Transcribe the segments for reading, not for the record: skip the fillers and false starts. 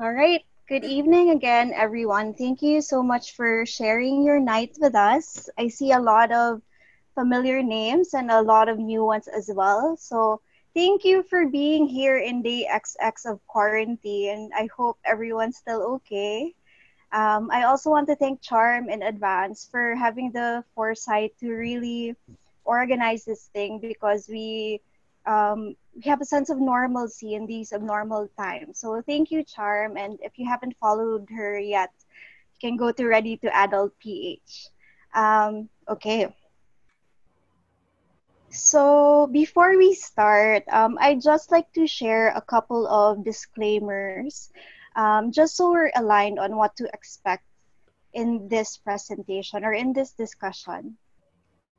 All right. Good evening again, everyone. Thank you so much for sharing your night with us. I see a lot of familiar names and a lot of new ones as well. So, thank you for being here in day XX of quarantine. I hope everyone's still okay. I also want to thank Charm in advance for having the foresight to really organize this thing because we have a sense of normalcy in these abnormal times. So thank you, Charm. And if you haven't followed her yet, you can go to Ready2Adult Ph. Okay. So before we start, I'd just like to share a couple of disclaimers, just so we're aligned on what to expect in this presentation or in this discussion.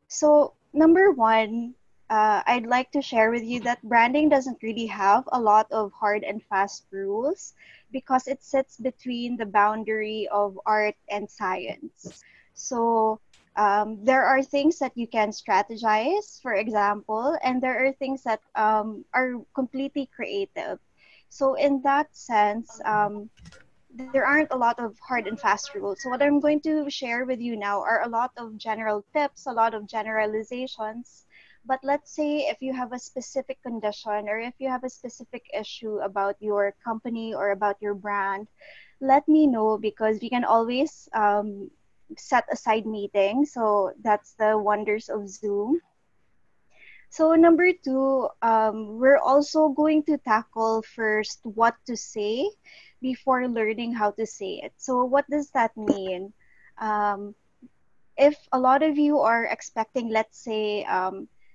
So, number one, I'd like to share with you that branding doesn't really have a lot of hard and fast rules because it sits between the boundary of art and science. So, there are things that you can strategize, for example, and there are things that are completely creative. So, in that sense, there aren't a lot of hard and fast rules. So what I'm going to share with you now are a lot of general tips, a lot of generalizations. But let's say if you have a specific condition or if you have a specific issue about your company or about your brand, let me know because we can always set aside meetings. So that's the wonders of Zoom. So number two, we're also going to tackle first what to say before learning how to say it. So what does that mean? Um, if a lot of you are expecting, let's say,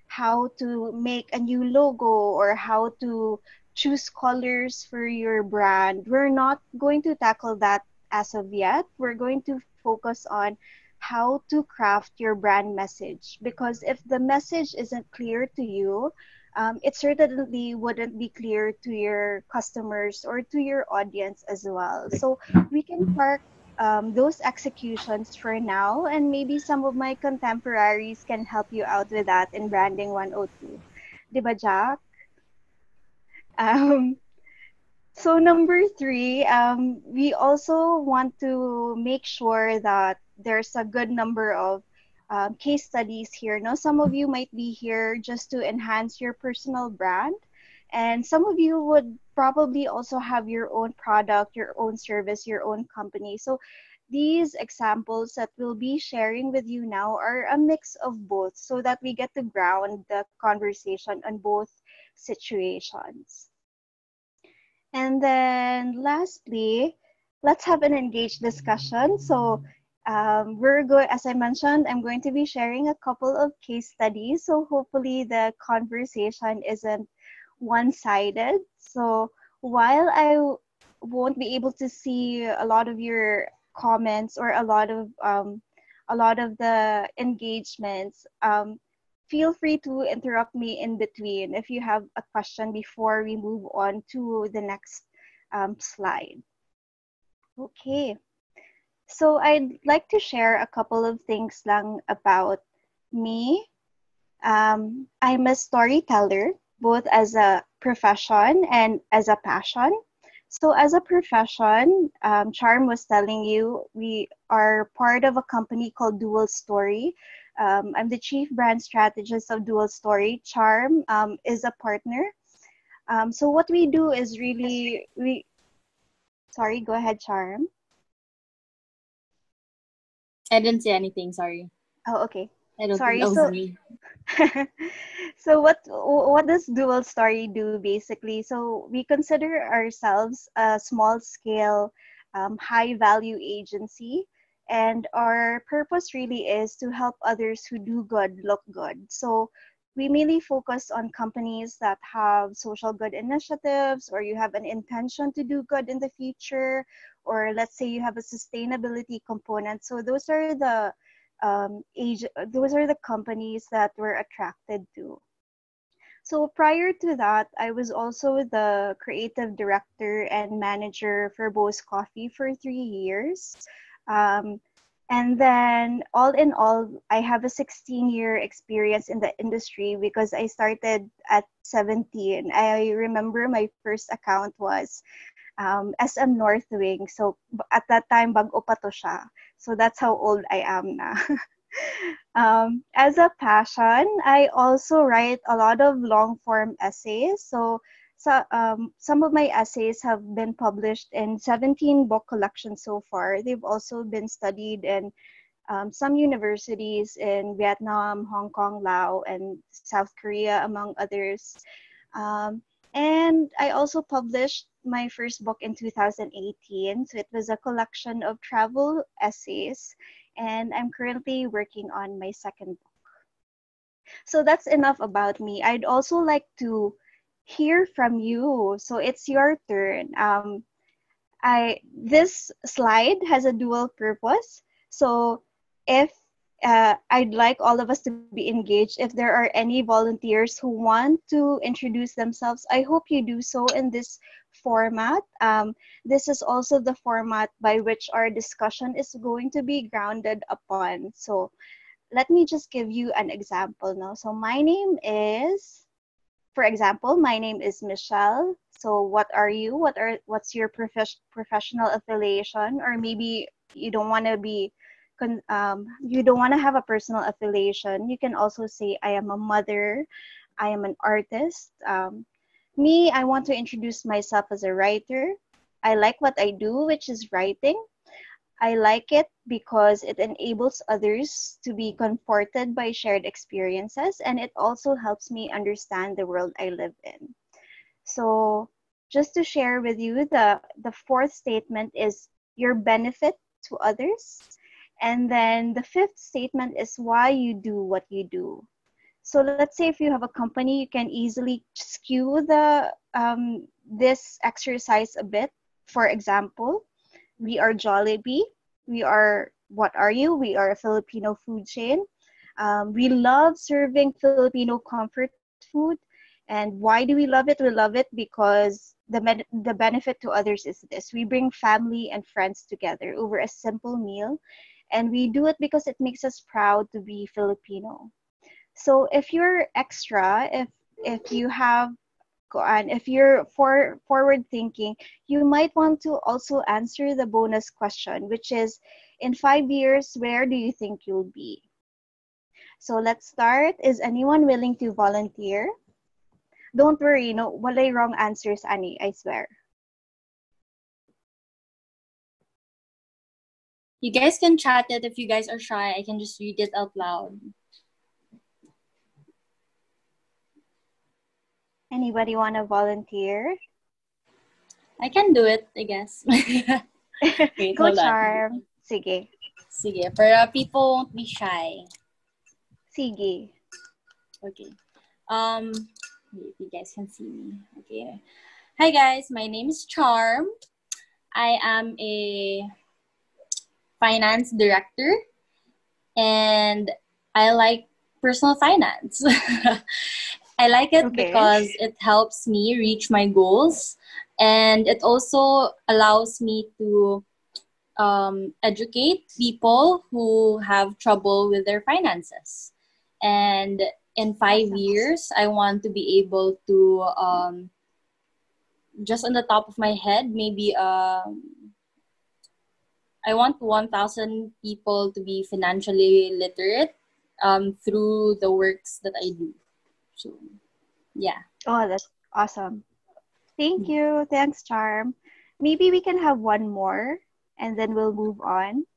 how to make a new logo or how to choose colors for your brand, we're not going to tackle that as of yet. We're going to focus on how to craft your brand message because if the message isn't clear to you, it certainly wouldn't be clear to your customers or to your audience as well. So we can park those executions for now, and maybe some of my contemporaries can help you out with that in Branding 102. Diba, Jack? Um, so number three, we also want to make sure that there's a good number of case studies here. No, some of you might be here just to enhance your personal brand, and some of you would probably also have your own product, your own service, your own company. So these examples that we'll be sharing with you now are a mix of both so that we get to ground the conversation on both situations. And then lastly, let's have an engaged discussion. So we're going, as I mentioned, I'm going to be sharing a couple of case studies. So hopefully the conversation isn't one-sided. So while won't be able to see a lot of your comments or a lot of the engagements, feel free to interrupt me in between if you have a question before we move on to the next slide. Okay, so I'd like to share a couple of things lang about me. I'm a storyteller, both as a profession and as a passion. So as a profession, Charm was telling you, we are part of a company called Dual Story. I'm the chief brand strategist of Dual Story. Charm is a partner. So what we do is sorry, go ahead, Charm. I didn't say anything, sorry. Oh, okay. I don't think Sorry. that was So me. so what does Dual Story do basically? So we consider ourselves a small scale, high value agency, and our purpose really is to help others who do good look good. So we mainly focus on companies that have social good initiatives, or you have an intention to do good in the future, or let's say you have a sustainability component. So those are the companies that we're attracted to. So prior to that, I was also the creative director and manager for Bose Coffee for 3 years. Um, and then all in all, I have a 16-year experience in the industry because I started at 17. I remember my first account was SM North Wing. So at that time, bago pa to siya. So that's how old I am na. As a passion, I also write a lot of long form essays. So some of my essays have been published in 17 book collections so far. They've also been studied in some universities in Vietnam, Hong Kong, Laos, and South Korea, among others. Um, and I also published my first book in 2018. So it was a collection of travel essays. And I'm currently working on my second book. So that's enough about me. I'd also like to hear from you. So it's your turn. This slide has a dual purpose. So if I'd like all of us to be engaged. If there are any volunteers who want to introduce themselves, I hope you do so in this format. This is also the format by which our discussion is going to be grounded upon. So let me just give you an example now. So my name is, for example, my name is Michelle. So what are you? What's your professional affiliation? Or maybe you don't want to be you don't want to have a personal affiliation. You can also say I am a mother, I am an artist. Me, I want to introduce myself as a writer. I like what I do, which is writing. I like it because it enables others to be comforted by shared experiences, and it also helps me understand the world I live in. So just to share with you, the fourth statement is your benefit to others. And then the fifth statement is why you do what you do. So let's say if you have a company, you can easily skew this exercise a bit. For example, we are Jollibee. We are, what are you? We are a Filipino food chain. We love serving Filipino comfort food. And why do we love it? We love it because the benefit to others is this. We bring family and friends together over a simple meal. And we do it because it makes us proud to be Filipino. So if you're extra, if you have and if you're forward thinking, you might want to also answer the bonus question, which is, in 5 years, where do you think you'll be? So let's start. Is anyone willing to volunteer? Don't worry, no, walay wrong answers, Annie, I swear. You guys can chat it if you guys are shy. I can just read it out loud. Anybody want to volunteer? I can do it, I guess. Wait, Go, hold on. Charm. Sige. Sige, para people won't be shy. Sige. Okay. Wait, you guys can see me. Okay. Hi guys, my name is Charm. I am a finance director and I like personal finance. I like it because it helps me reach my goals, and it also allows me to educate people who have trouble with their finances. And in 5 years, I want to be able to, just on the top of my head, maybe I want 1,000 people to be financially literate through the works that I do. So, yeah. Oh, that's awesome. Thank you. Thanks, Charm. Maybe we can have one more and then we'll move on.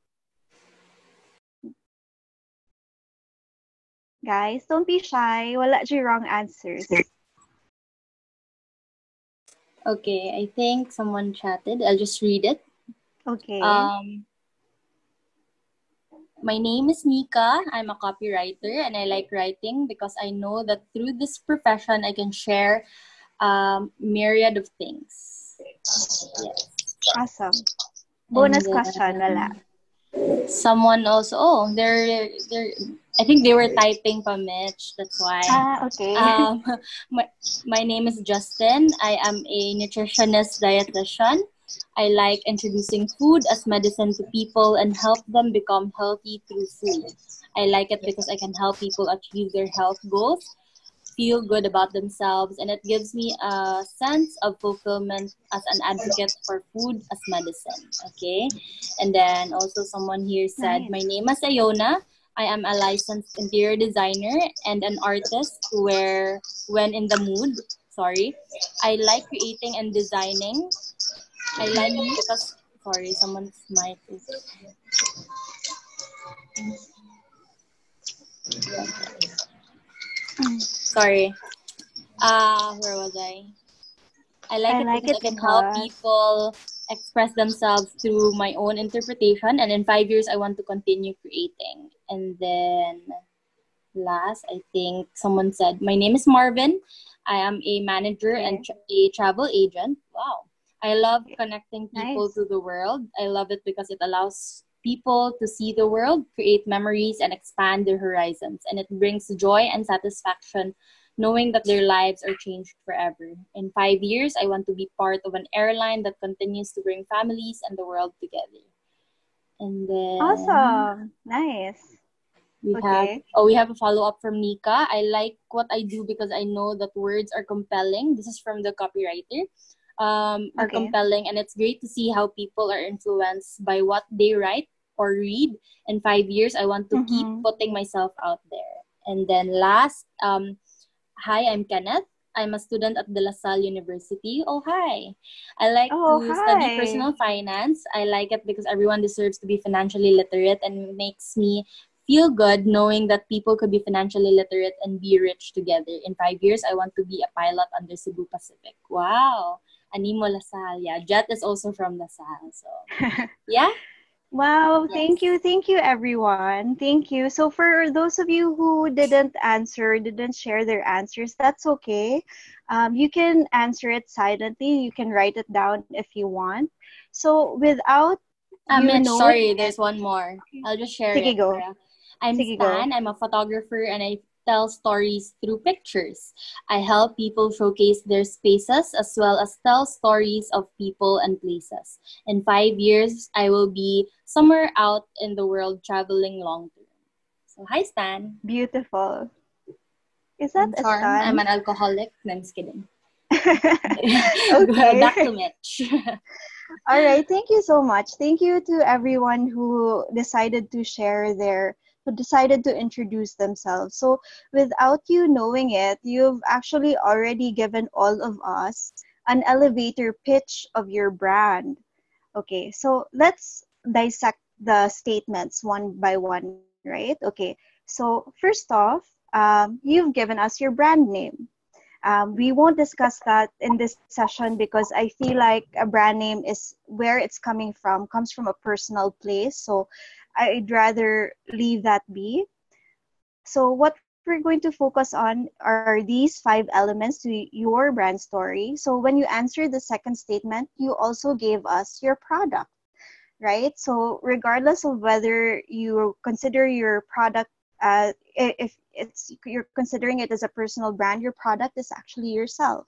Guys, don't be shy. Wala dyan wrong answers. Okay, I think someone chatted. I'll just read it. Okay. My name is Nika. I'm a copywriter and I like writing because I know that through this profession I can share myriad of things. Yes. Awesome. Bonus question, wala. Someone also, they're I think they were typing pa, Mitch. That's why. Okay. My name is Justin. I am a nutritionist dietitian. I like introducing food as medicine to people and help them become healthy through food. I like it because I can help people achieve their health goals, feel good about themselves, and it gives me a sense of fulfillment as an advocate for food as medicine. Okay, and then also someone here said, "My Nice. name is Iona. I am a licensed interior designer and an artist where, when in the mood, sorry, I like creating and designing. I like it because, sorry, someone's mic is, okay. Sorry. Where was I? I like I it like because I it can help because people express themselves through my own interpretation. And in 5 years, I want to continue creating. And then last, I think someone said, "My name is Marvin. I am a manager and okay. a travel agent." Wow. I love connecting people Nice. to the world. I love it because it allows people to see the world, create memories, and expand their horizons. And it brings joy and satisfaction knowing that their lives are changed forever. In 5 years, I want to be part of an airline that continues to bring families and the world together. And then Awesome. Nice. we Okay. have a follow up from Nika. "I like what I do because I know that words are compelling." This is from the copywriter. Are Okay. compelling, and it's great to see how people are influenced by what they write or read. In 5 years, I want to keep Mm-hmm. putting myself out there. And then last, "Hi, I'm Kenneth. I'm a student at De La Salle University." Oh, hi. "I like Oh, to study hi. personal finance. I like it because everyone deserves to be financially literate, and it makes me feel good knowing that people could be financially literate and be rich together. In 5 years, I want to be a pilot under Cebu Pacific." Wow. Animo Lasal. Yeah, Jet is also from Lasal. So, yeah. Wow, Yes. thank you everyone. Thank you. So for those of you who didn't answer, didn't share their answers, that's okay. You can answer it silently. You can write it down if you want. So without you Mitch, knowing sorry, it, there's one more. okay. I'll just share Sige it. go. Para. I'm Sige go. Stan. I'm a photographer and I tell stories through pictures. I help people showcase their spaces as well as tell stories of people and places. In 5 years, I will be somewhere out in the world traveling long term. So, hi, Stan. Beautiful. Is that I'm a Charm. I'm stan? an alcoholic. No, I'm just kidding. Okay. Back to Mitch. All right, thank you so much. Thank you to everyone who decided to introduce themselves. So, without you knowing it, you've actually already given all of us an elevator pitch of your brand. Okay, so let's dissect the statements one by one, right? Okay, so first off, you've given us your brand name. We won't discuss that in this session because I feel like a brand name is where it's coming from, comes from a personal place. So I'd rather leave that be. So what we're going to focus on are these 5 elements to your brand story. So when you answer the second statement, you also gave us your product, right? So regardless of whether you consider your product if it's you're considering it as a personal brand, your product is actually yourself.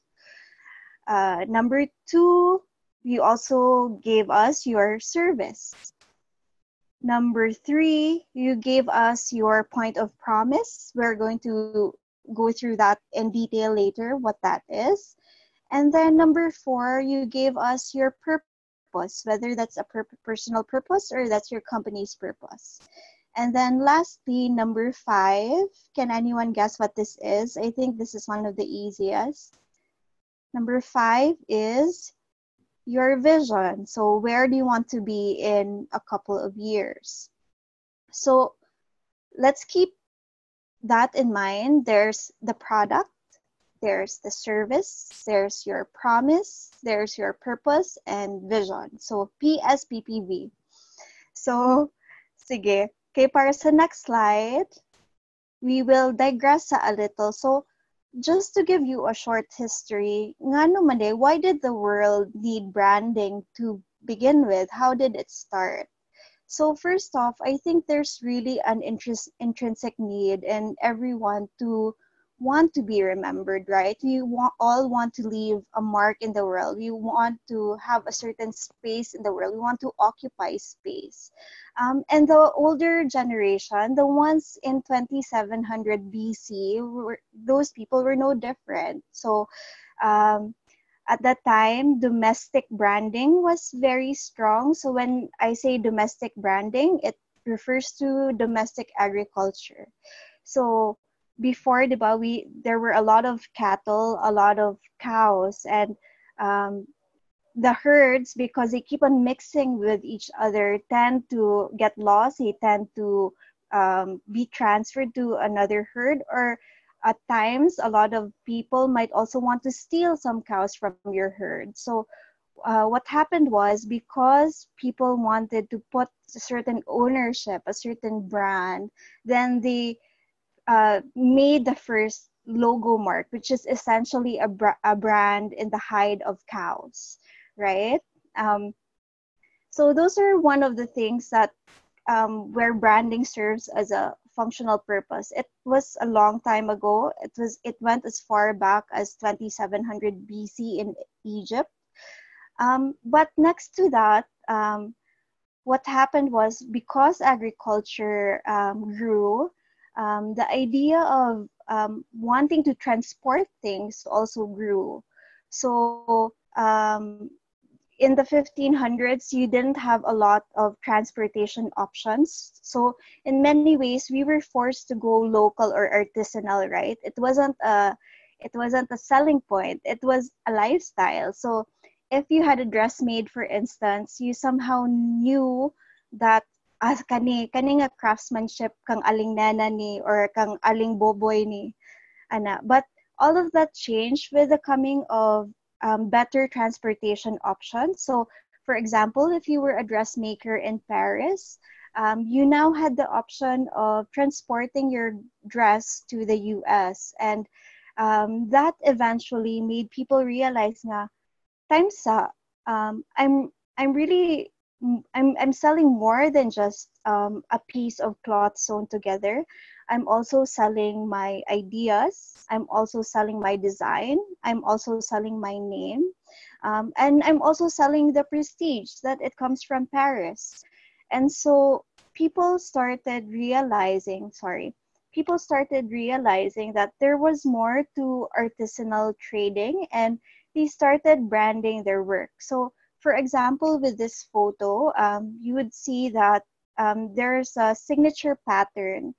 Number two, you also gave us your service. Number three, you gave us your point of promise. We're going to go through that in detail later, what that is. And then number four, you gave us your purpose, whether that's a personal purpose or that's your company's purpose. And then lastly, number five, can anyone guess what this is? I think this is one of the easiest. Number five is your vision. So where do you want to be in a couple of years? So let's keep that in mind. There's the product, there's the service, there's your promise, there's your purpose, and vision. So PSPPV. So, sige. Okay, para sa next slide, we will digress a little. So, just to give you a short history, nga naman eh, why did the world need branding to begin with? How did it start? So first off, I think there's really an intrinsic need in everyone to want to be remembered, right? All want to leave a mark in the world. We want to have a certain space in the world. We want to occupy space. And the older generation, the ones in 2700 BC, those people were no different. So um, at that time, domestic branding was very strong. So when I say domestic branding, it refers to domestic agriculture. So before, diba, there were a lot of cattle, a lot of cows, and um, the herds, because they keep on mixing with each other, tend to get lost. They tend to be transferred to another herd, or at times, a lot of people might also want to steal some cows from your herd. So what happened was, because people wanted to put a certain ownership, a certain brand, then they made the first logo mark, which is essentially a brand in the hide of cows, right? Um, so those are one of the things that where branding serves as a functional purpose. It was a long time ago. It went as far back as 2700 BC in Egypt. But next to that, what happened was, because agriculture grew, the idea of wanting to transport things also grew. So in the 1500s, you didn't have a lot of transportation options. So in many ways, we were forced to go local or artisanal, right? It wasn't a selling point. It was a lifestyle. So if you had a dress made, for instance, you somehow knew that as kani nga craftsmanship kang aling nana ni, or kang aling boboy ni, ana. But all of that changed with the coming of better transportation options. So, for example, if you were a dressmaker in Paris, you now had the option of transporting your dress to the US. And that eventually made people realize nga, times sa, I'm really I'm selling more than just a piece of cloth sewn together. I'm also selling my ideas. I'm also selling my design. I'm also selling my name. And I'm also selling the prestige that it comes from Paris. And so people started realizing that there was more to artisanal trading, and they started branding their work. So, for example, with this photo, you would see that there's a signature pattern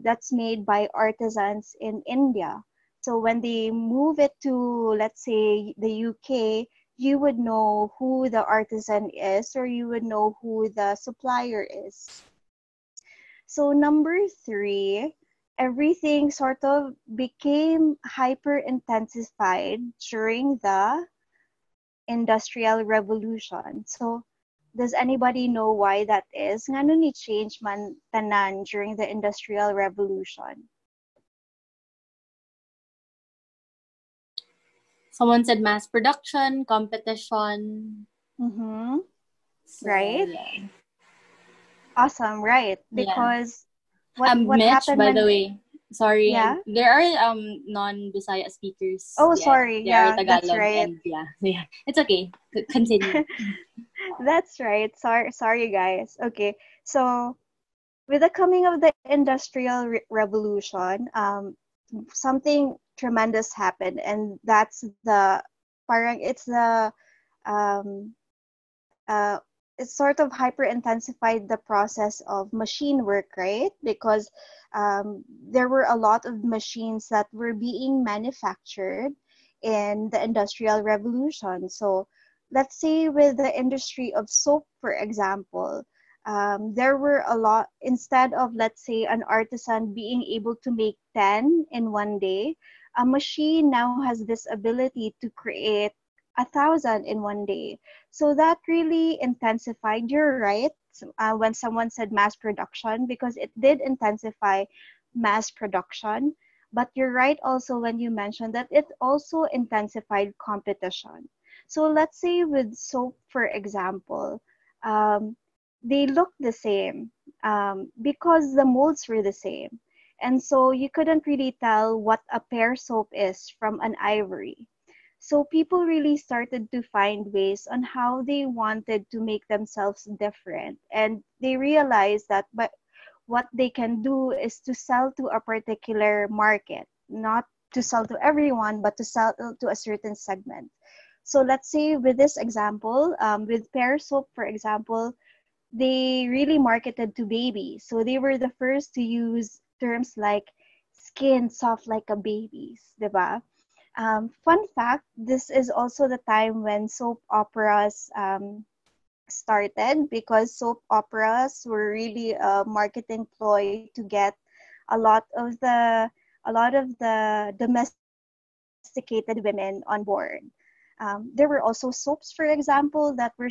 that's made by artisans in India. So when they move it to, let's say, the UK, you would know who the artisan is, or you would know who the supplier is. So number three, everything sort of became hyper intensified during the Industrial Revolution. So does anybody know why that is? Ngano ni change man tanan during the Industrial Revolution? Someone said mass production, competition. Mm-hmm. So Right? yeah. Awesome, right? Yeah. Because what Mitch, happened by the when, way, sorry, yeah? there are non-Bisaya speakers. Oh, Yeah, sorry. they are Yeah, that's Tagalog, right. and yeah, so yeah, it's okay. Continue. That's right. Sorry, guys. Okay, so with the coming of the Industrial Revolution, something tremendous happened, and that's the parang it's the um, uh, it sort of hyper intensified the process of machine work, right? Because there were a lot of machines that were being manufactured in the Industrial Revolution. So let's say with the industry of soap, for example, there were a lot, instead of, let's say, an artisan being able to make 10 in one day, a machine now has this ability to create 1,000 in one day. So that really intensified, you're right, when someone said mass production, because it did intensify mass production. But you're right also when you mentioned that it also intensified competition. So let's say with soap, for example, um, they look the same because the molds were the same. And so you couldn't really tell what a pear soap is from an ivory. So people really started to find ways on how they wanted to make themselves different. And they realized that but what they can do is to sell to a particular market, not to sell to everyone, but to sell to a certain segment. So let's say with this example, with pear soap, for example, they really marketed to babies. So they were the first to use terms like skin soft like a baby's, diba? Fun fact, this is also the time when soap operas started, because soap operas were really a marketing ploy to get a lot of the domesticated women on board. There were also soaps, for example, that were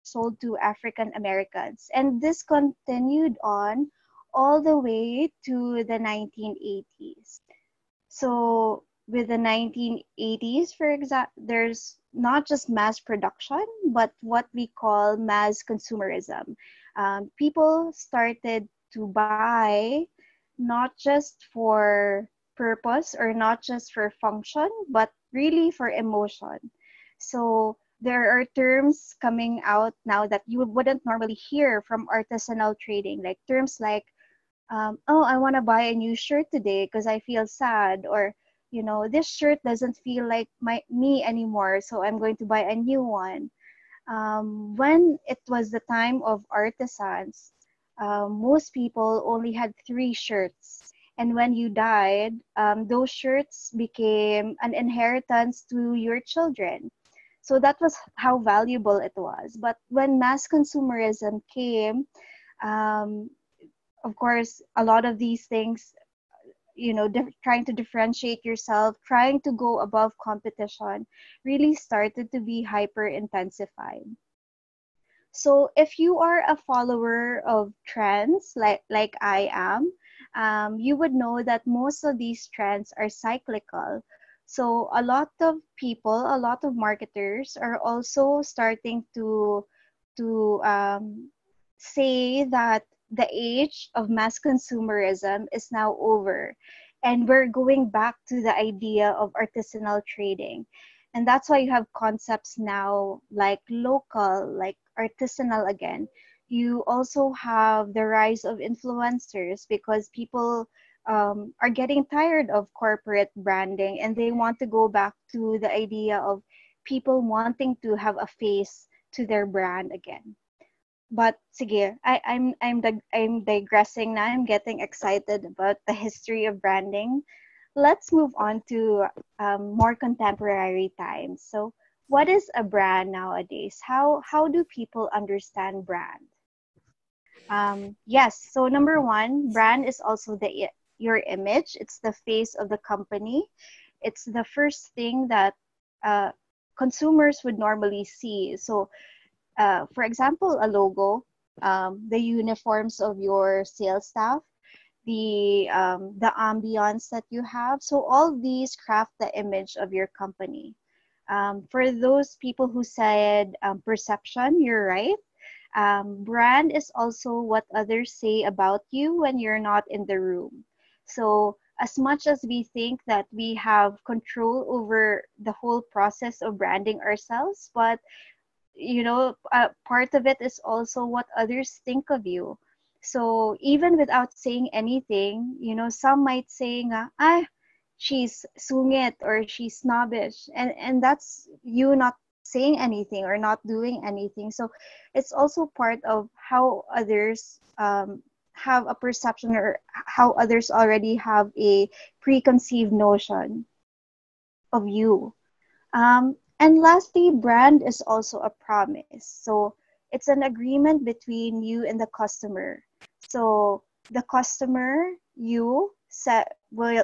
sold to African Americans, and this continued on all the way to the 1980s. So with the 1980s, for example, there's not just mass production, but what we call mass consumerism. People started to buy not just for purpose or not just for function, but really for emotion. So there are terms coming out now that you wouldn't normally hear from artisanal trading, like terms like oh, I want to buy a new shirt today because I feel sad, or this shirt doesn't feel like me anymore, so I'm going to buy a new one. When it was the time of artisans, most people only had three shirts. And when you died, those shirts became an inheritance to your children. So that was how valuable it was. But when mass consumerism came, um, of course, a lot of these things, trying to differentiate yourself, trying to go above competition, really started to be hyper intensified. So if you are a follower of trends like I am, you would know that most of these trends are cyclical. So a lot of people, a lot of marketers are also starting to say that the age of mass consumerism is now over, and we're going back to the idea of artisanal trading. And that's why you have concepts now like local, like artisanal again. You also have the rise of influencers, because people are getting tired of corporate branding, and they want to go back to the idea of people wanting to have a face to their brand again. But sige, I'm digressing now. I'm getting excited about the history of branding. Let's move on to more contemporary times. So, what is a brand nowadays? How do people understand brand? Yes. So number one, brand is also your image. It's the face of the company. It's the first thing that uh, consumers would normally see. So for example, a logo, the uniforms of your sales staff, the ambience that you have. So all these craft the image of your company. For those people who said perception, you're right. Brand is also what others say about you when you're not in the room. So as much as we think that we have control over the whole process of branding ourselves, but part of it is also what others think of you. So even without saying anything, some might say nga, she's sungit or she's snobbish, and that's you not saying anything or not doing anything. So it's also part of how others have a perception, or how others already have a preconceived notion of you. And lastly, brand is also a promise. So it's an agreement between you and the customer. So the customer,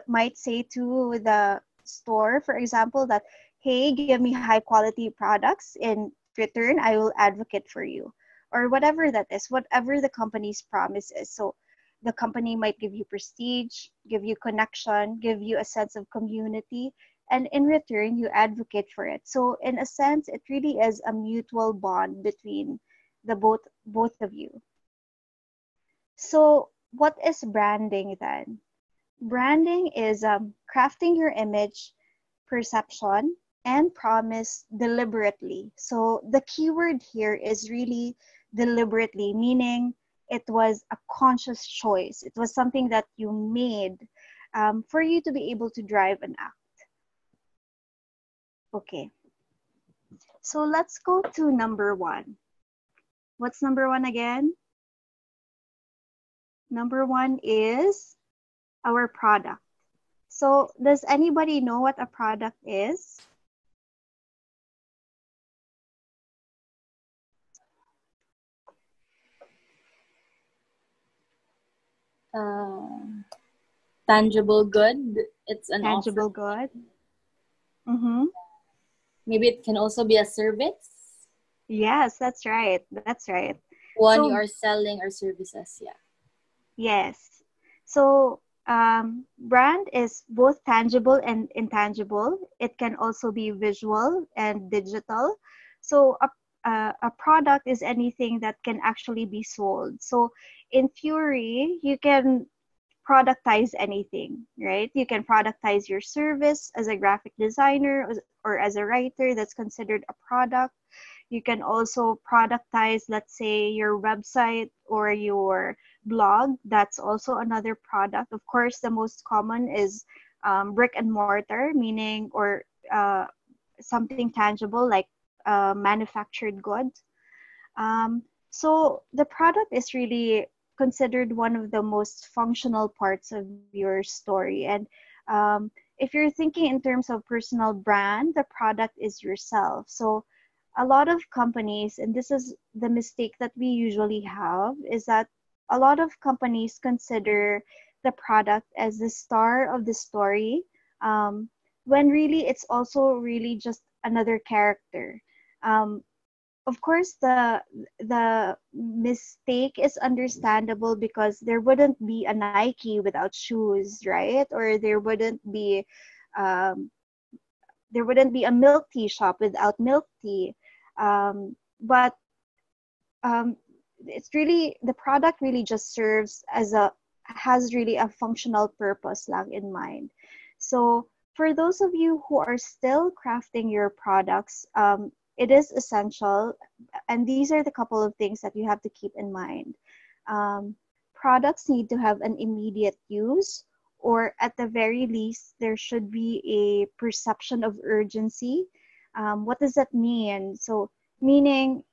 might say to the store, for example, that, hey, give me high quality products. In return, I will advocate for you. Or whatever that is, whatever the company's promise is. So the company might give you prestige, give you connection, give you a sense of community, and in return you advocate for it. So in a sense, it really is a mutual bond between the both of you. So what is branding then? Branding is crafting your image, perception, and promise deliberately. So the keyword here is really deliberately, meaning it was a conscious choice. It was something that you made for you to be able to drive an act. Okay, so let's go to number one. What's number one again? Number one is our product. So does anybody know what a product is? Tangible good. It's an offer. Tangible good. Mm-hmm. Maybe it can also be a service. Yes, that's right. That's right. One you So are selling or services. Yeah. yes. So brand is both tangible and intangible. It can also be visual and digital. So a product is anything that can actually be sold. So in theory, you can productize anything, right? You can productize your service as a graphic designer or as a writer. That's considered a product. You can also productize, let's say, your website or your blog. That's also another product. Of course, the most common is brick and mortar, meaning or something tangible like manufactured goods. So the product is really considered one of the most functional parts of your story. And if you're thinking in terms of personal brand, the product is yourself. So a lot of companies, and this is the mistake that we usually have, is that a lot of companies consider the product as the star of the story, um, when really it's also really just another character. Um, of course, the mistake is understandable because there wouldn't be a Nike without shoes, right? Or um, there wouldn't be a milk tea shop without milk tea. But it's really the product really just serves as a has really a functional purpose lang in mind. So for those of you who are still crafting your products, it is essential, and these are the couple of things that you have to keep in mind. Um, Products need to have an immediate use, or at the very least, there should be a perception of urgency. What does that mean? So, meaning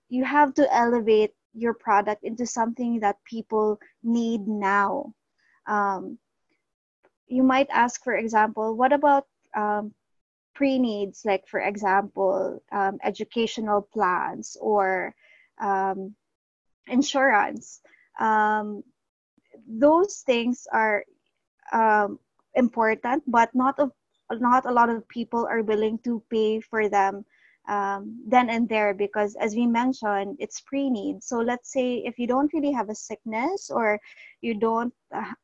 you have to elevate your product into something that people need now. Um, you might ask, for example, what about pre-needs, like, for example, educational plans or um, insurance? Um, those things are um, important, but not a lot of people are willing to pay for them then and there, because as we mentioned, it's pre-need. So let's say if you don't really have a sickness, or you don't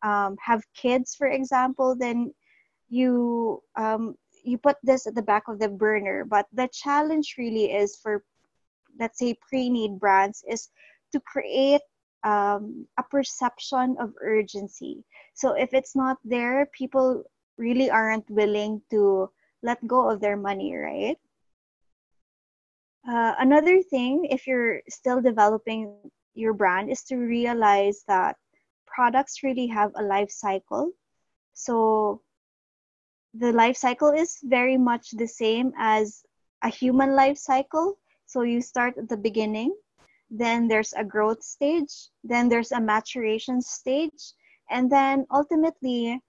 have kids, for example, then you put this at the back of the burner. But the challenge really is for, let's say, pre-need brands is to create a perception of urgency. So if it's not there, people really aren't willing to let go of their money, right? Another thing, if you're still developing your brand, is to realize that products really have a life cycle. So the life cycle is very much the same as a human life cycle. So you start at the beginning, then there's a growth stage, then there's a maturation stage, and then ultimately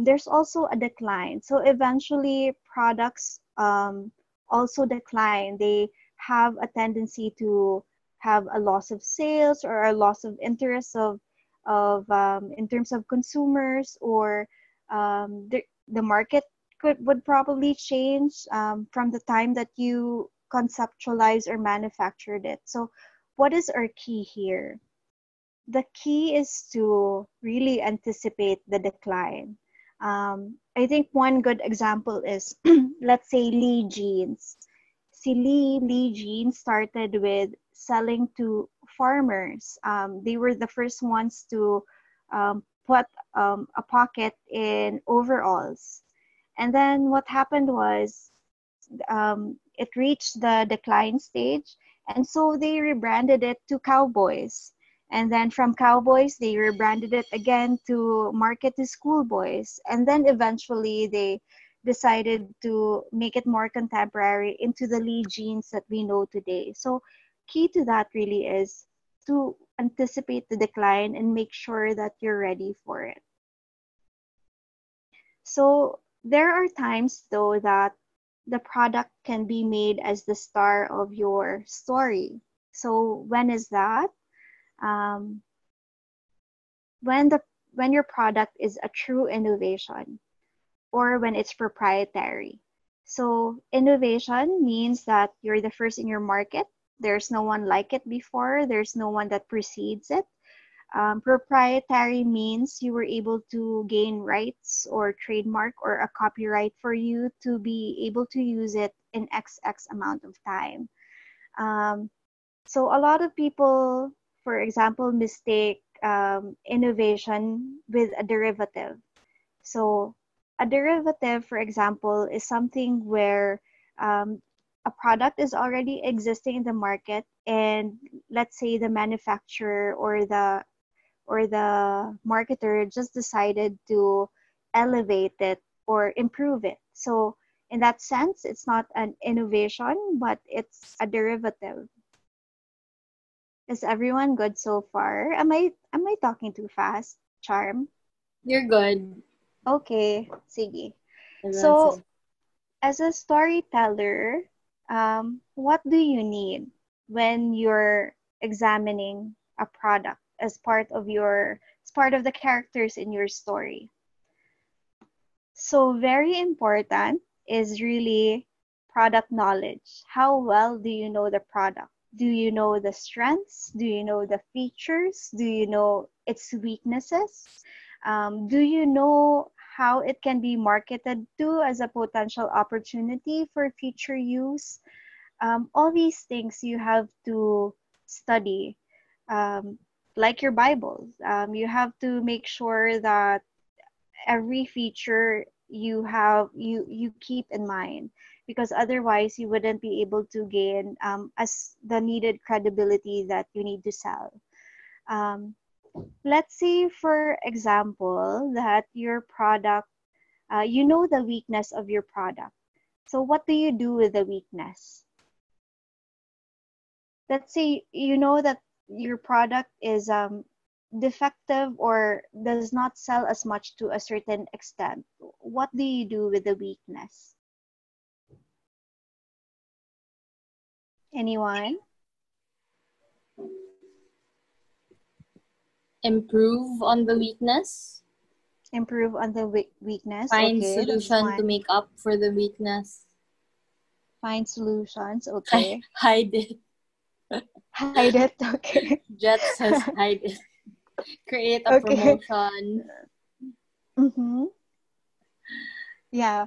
there's also a decline. So eventually products also decline. They have a tendency to have a loss of sales or a loss of interest of in terms of consumers, or the market would probably change from the time that you conceptualize or manufactured it. So what is our key here? The key is to really anticipate the decline. I think one good example is, let's say, Lee Jeans. See, Lee Jeans started with selling to farmers. They were the first ones to put a pocket in overalls. And then what happened was it reached the decline stage, and so they rebranded it to Cowboys. And then from Cowboys, they rebranded it again to market to schoolboys. And then eventually they decided to make it more contemporary into the Lee jeans that we know today. So key to that really is to anticipate the decline and make sure that you're ready for it. So there are times though that the product can be made as the star of your story. So when is that? Um, when the when your product is a true innovation or when it's proprietary. So innovation means that you're the first in your market. There's no one like it before. There's no one that precedes it. Proprietary means you were able to gain rights or trademark or a copyright for you to be able to use it in XX amount of time. Um, so a lot of people, for example, mistake innovation with a derivative. So a derivative, for example, is something where um, a product is already existing in the market, and let's say the manufacturer or the marketer just decided to elevate it or improve it. So in that sense, it's not an innovation, but it's a derivative. Is everyone good so far? Am I talking too fast, Charm? You're good. Okay, sige. Everyone's So good. as a storyteller, what do you need when you're examining a product as part of the characters in your story? So very important is really product knowledge. How well do you know the product? Do you know the strengths? Do you know the features? Do you know its weaknesses? Do you know how it can be marketed to as a potential opportunity for future use? All these things you have to study, um, like your Bible. You have to make sure that every feature you keep in mind, because otherwise you wouldn't be able to gain as the needed credibility that you need to sell. Um, let's say, for example, that your product, you know the weakness of your product. So what do you do with the weakness? Let's say you know that your product is defective or does not sell as much to a certain extent. What do you do with the weakness? Anyone? Improve on the weakness. Improve on the weakness. Find Okay, that's solution to one. make up for the weakness. Find solutions. Okay. Hide it. Hide it. Okay. Jet says hide it. Create a Okay. promotion. Mm-hmm. Yeah.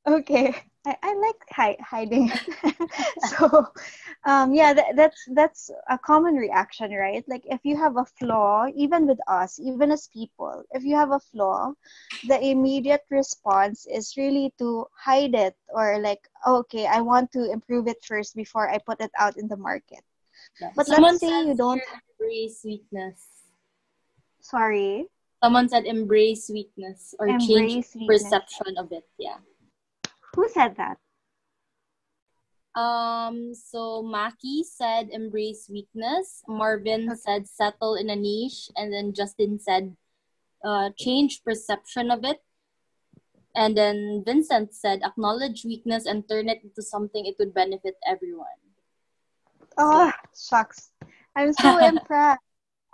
Okay. I like hiding it. So yeah, that's a common reaction, right? Like if you have a flaw, even with us, even as people, if you have a flaw, the immediate response is really to hide it, or like, okay, I want to improve it first before I put it out in the market. Yeah. But let's Someone say you says don't. here embrace weakness. Sorry. Someone said embrace weakness or change Embrace weakness. perception of it. Yeah. Who said that? So Maki said embrace weakness. Marvin Okay. said settle in a niche, and then Justin said change perception of it. And then Vincent said acknowledge weakness and turn it into something it would benefit everyone. Oh, So shucks. I'm so impressed.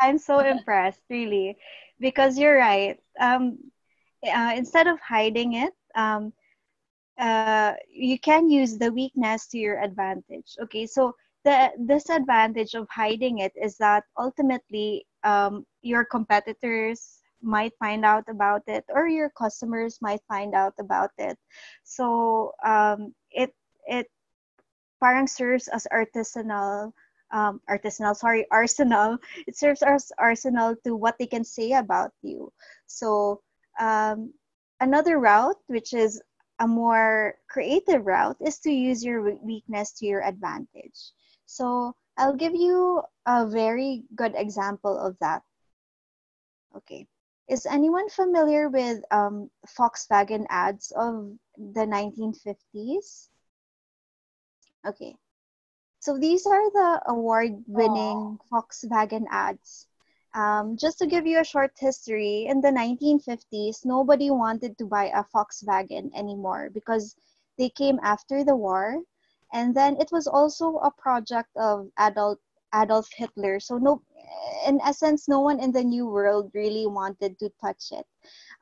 I'm so impressed, really, because you're right. Instead of hiding it, you can use the weakness to your advantage. Okay, so the disadvantage of hiding it is that ultimately your competitors might find out about it, or your customers might find out about it. So it parang serves as artisanal arsenal. It serves as arsenal to what they can say about you. So um, another route, which is a more creative route, is to use your weakness to your advantage. So I'll give you a very good example of that. Okay. Is anyone familiar with Volkswagen ads of the 1950s? Okay. So these are the Oh. award-winning Volkswagen ads. Just to give you a short history, in the 1950s, nobody wanted to buy a Volkswagen anymore because they came after the war, and then it was also a project of Adolf Hitler. So no, in essence, no one in the New World really wanted to touch it.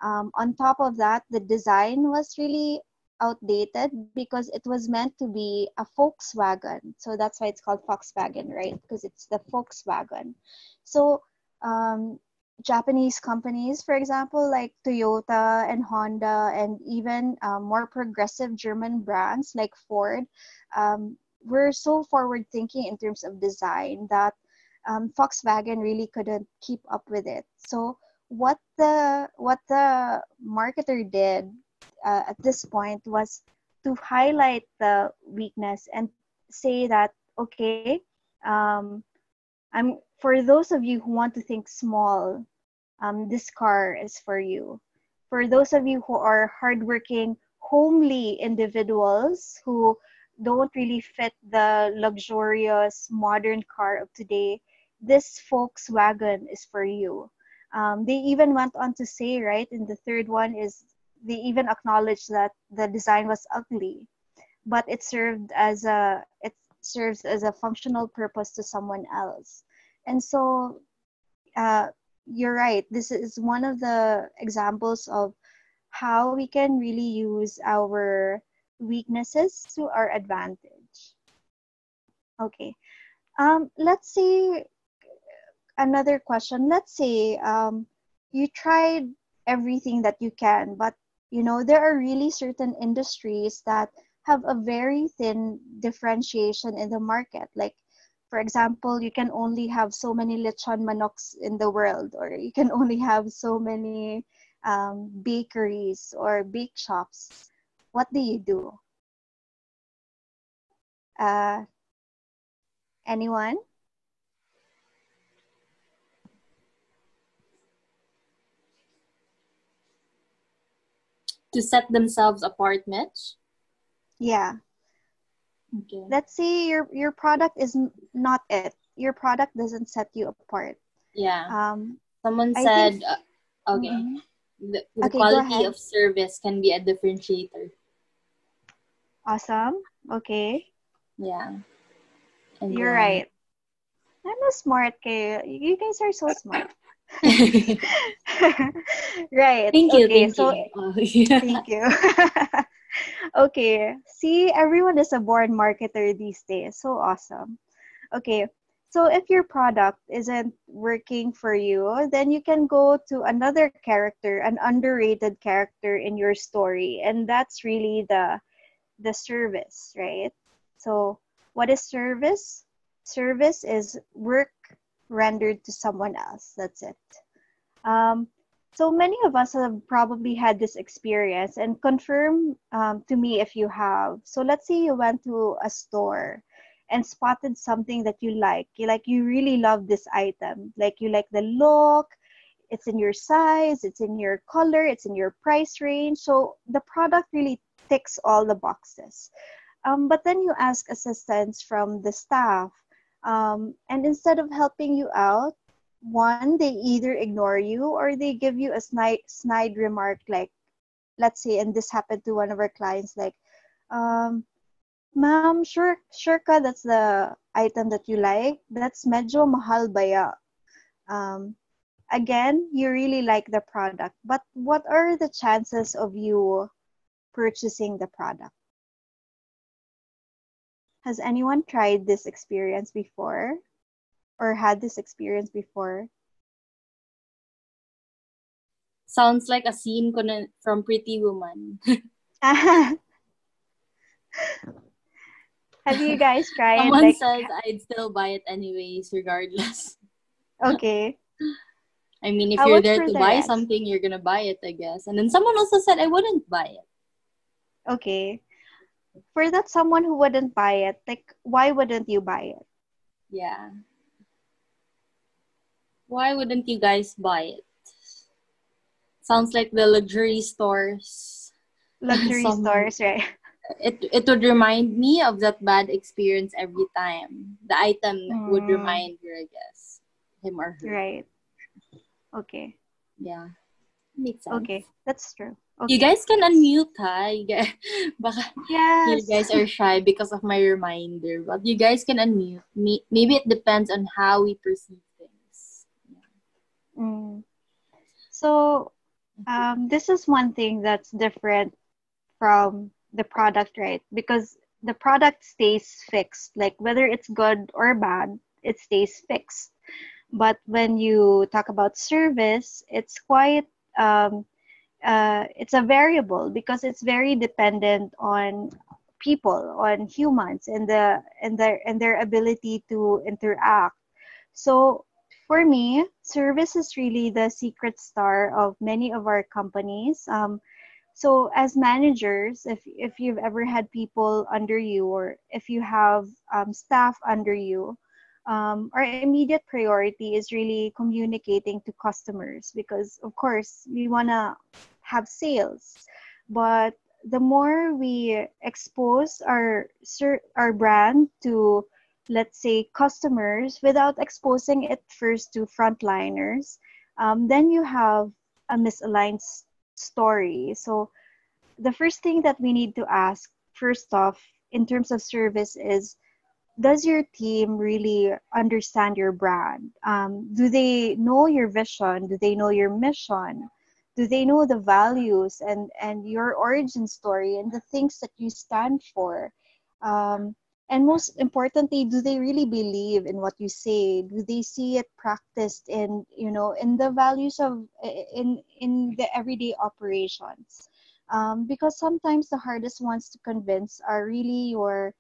On top of that, the design was really outdated because it was meant to be a Volkswagen. So that's why it's called Volkswagen, right? Because it's the Volkswagen. So um, Japanese companies, for example, like Toyota and Honda, and even more progressive German brands like Ford, were so forward thinking in terms of design that Volkswagen really couldn't keep up with it. So what the marketer did at this point was to highlight the weakness and say that, okay, um, I'm for those of you who want to think small, this car is for you. For those of you who are hardworking, homely individuals who don't really fit the luxurious modern car of today, this Volkswagen is for you. They even went on to say, right, in the third one is they even acknowledged that the design was ugly, but it serves as a functional purpose to someone else. And so uh, you're right. This is one of the examples of how we can really use our weaknesses to our advantage. Okay. Let's see another question. Let's say you tried everything that you can, but there are really certain industries that have a very thin differentiation in the market. Like, for example, you can only have so many lechon manoks in the world, or you can only have so many bakeries or bake shops. What do you do? Uh, Anyone? To set themselves apart, Mitch. Yeah. Okay. Let's say your product is not it. Your product doesn't set you apart. Yeah. Um, Someone I think. said, okay, Mm-mm. the Okay, go quality ahead. of service can be a differentiator. Awesome. Okay, Yeah. And you're then, right. I'm a smart kayo. You guys are so smart. thank Right. you, Okay. thank So you. Oh, yeah. thank you. Okay. See, everyone is a born marketer these days. So awesome. Okay. So if your product isn't working for you, then you can go to another character, an underrated character in your story, and that's really the service, right? So what is service? Service is work rendered to someone else. That's it. Um, so many of us have probably had this experience, and confirm to me if you have. So let's say you went to a store and spotted something that you like. You really love this item. Like you like the look, it's in your size, it's in your color, it's in your price range. So the product really ticks all the boxes. But then you ask assistance from the staff, and instead of helping you out, one, they either ignore you or they give you a snide remark, like, let's say, and this happened to one of our clients, like, um, ma'am, sure ka that's the item that you like? That's medyo mahal baya. Um, Again, you really like the product, but what are the chances of you purchasing the product? Has anyone tried this experience before or had this experience before? Sounds like a scene from Pretty Woman. Have you guys tried Someone like says I'd still buy it anyways, regardless. okay. I mean, if How you're about there for to the buy rest? something, you're gonna buy it, I guess. And then someone also said I wouldn't buy it. Okay. For that someone who wouldn't buy it, like why wouldn't you buy it? Yeah. Why wouldn't you guys buy it? Sounds like the luxury stores. Luxury Some stores, right? it would remind me of that bad experience every time. The item would Mm, remind you, I guess, him or her. right. Okay. Yeah, makes sense. Okay. That's true. You Okay. guys can unmute, ha? You guys, baka you Yes. guys are shy because of my reminder, but you guys can unmute. Maybe it depends on how we perceive things. Mm. So, this is one thing that's different from the product, right? Because the product stays fixed, like whether it's good or bad, it stays fixed. But when you talk about service, it's quite it's a variable because it's very dependent on people, on humans, and their ability to interact. So for me, service is really the secret star of many of our companies. So as managers, if you've ever had people under you or if you have staff under you, our immediate priority is really communicating to customers because of course we want to have sales, but the more we expose our brand to, let's say, customers without exposing it first to frontliners, then you have a misaligned story. So the first thing that we need to ask, first off, in terms of service is, does your team really understand your brand? Do they know your vision? Do they know your mission? Do they know the values and your origin story and the things that you stand for? Um, and most importantly, do they really believe in what you say? Do they see it practiced in, in the values of in the everyday operations? Because sometimes the hardest ones to convince are really your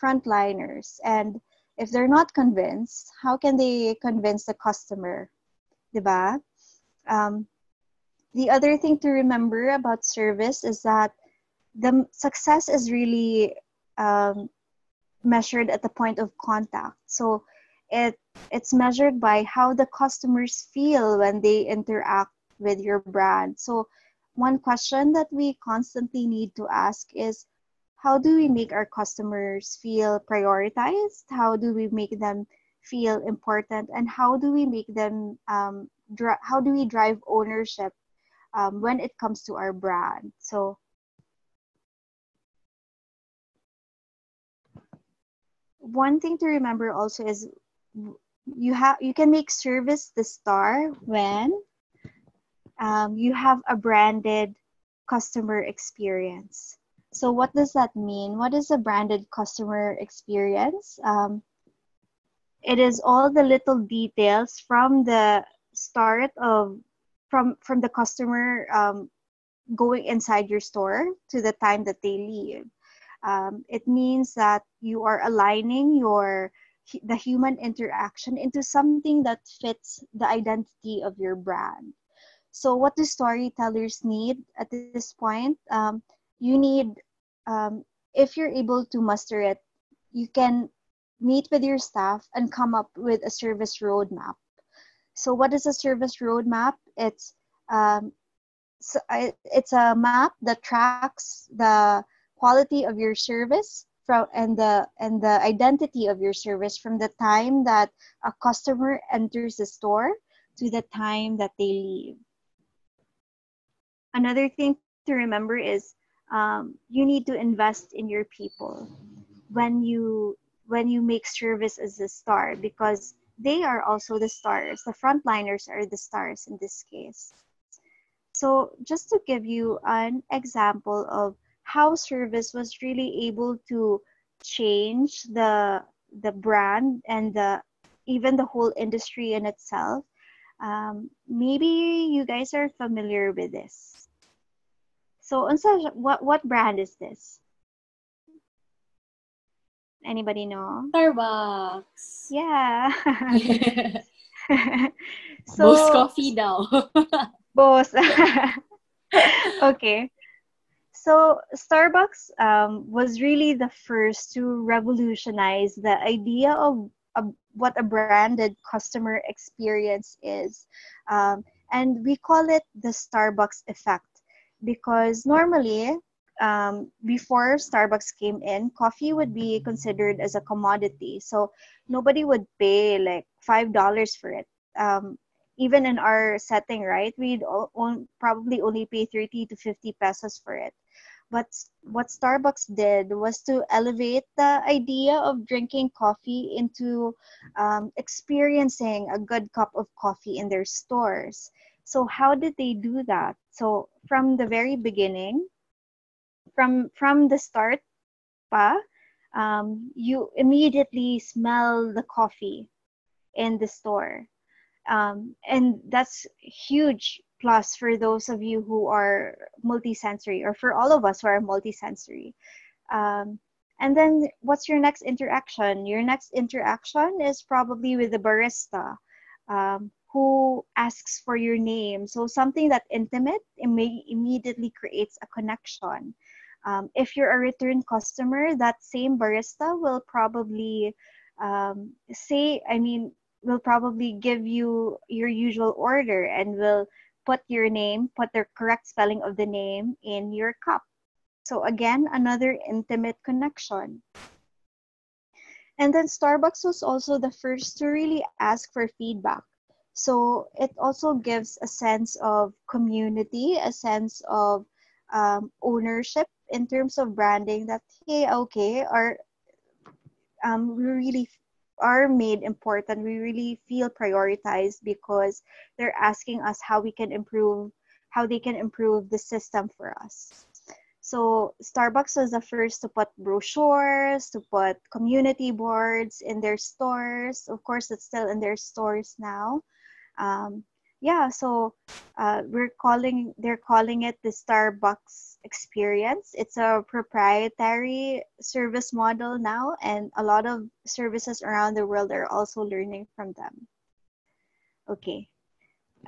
frontliners. And if they're not convinced, how can they convince the customer? Diba? Um, the other thing to remember about service is that the success is really um, measured at the point of contact. So it it's measured by how the customers feel when they interact with your brand. So one question that we constantly need to ask is, how do we make our customers feel prioritized? How do we make them feel important? And how do we make them how do we drive ownership when it comes to our brand? So one thing to remember also is you can make service the star when you have a branded customer experience. So what does that mean? What is a branded customer experience? It is all the little details from the start of from the customer going inside your store to the time that they leave. It means that you are aligning the human interaction into something that fits the identity of your brand. So what do storytellers need at this point? You need, if you're able to muster it, you can meet with your staff and come up with a service roadmap. So what is a service roadmap? Um, it's a map that tracks the quality of your service and the identity of your service from the time that a customer enters the store to the time that they leave. Another thing to remember is you need to invest in your people when you make service as a star, because they are also the stars. The frontliners are the stars in this case. So just to give you an example of how service was really able to change the brand and even the whole industry in itself, maybe you guys are familiar with this. So, Unsa, what brand is this? Anybody know? Starbucks. Yeah. Boss So, coffee daw. boss. Okay. So Starbucks was really the first to revolutionize the idea of what a branded customer experience is. Um, and we call it the Starbucks effect because normally, before Starbucks came in, coffee would be considered as a commodity. So nobody would pay like $5 for it. Even in our setting, right? Probably only pay 30 to 50 pesos for it. But what Starbucks did was to elevate the idea of drinking coffee into experiencing a good cup of coffee in their stores. So how did they do that? So from the very beginning, from the start pa, you immediately smell the coffee in the store. And that's huge plus for those of you who are multisensory or for all of us who are multisensory. um, and then what's your next interaction? Your next interaction is probably with the barista, who asks for your name. So something that intimate immediately creates a connection. If you're a return customer, that same barista will probably will probably give you your usual order and will put your name, put the correct spelling of the name in your cup. So again, another intimate connection. And then Starbucks was also the first to really ask for feedback. So it also gives a sense of community, a sense of ownership in terms of branding that, hey, okay, we really are made important. We really feel prioritized because they're asking us how they can improve the system for us. So Starbucks was the first to put brochures, to put community boards in their stores. Of course, it's still in their stores now. Um, yeah, so they're calling it the Starbucks experience. It's a proprietary service model now, and a lot of services around the world are also learning from them. Okay,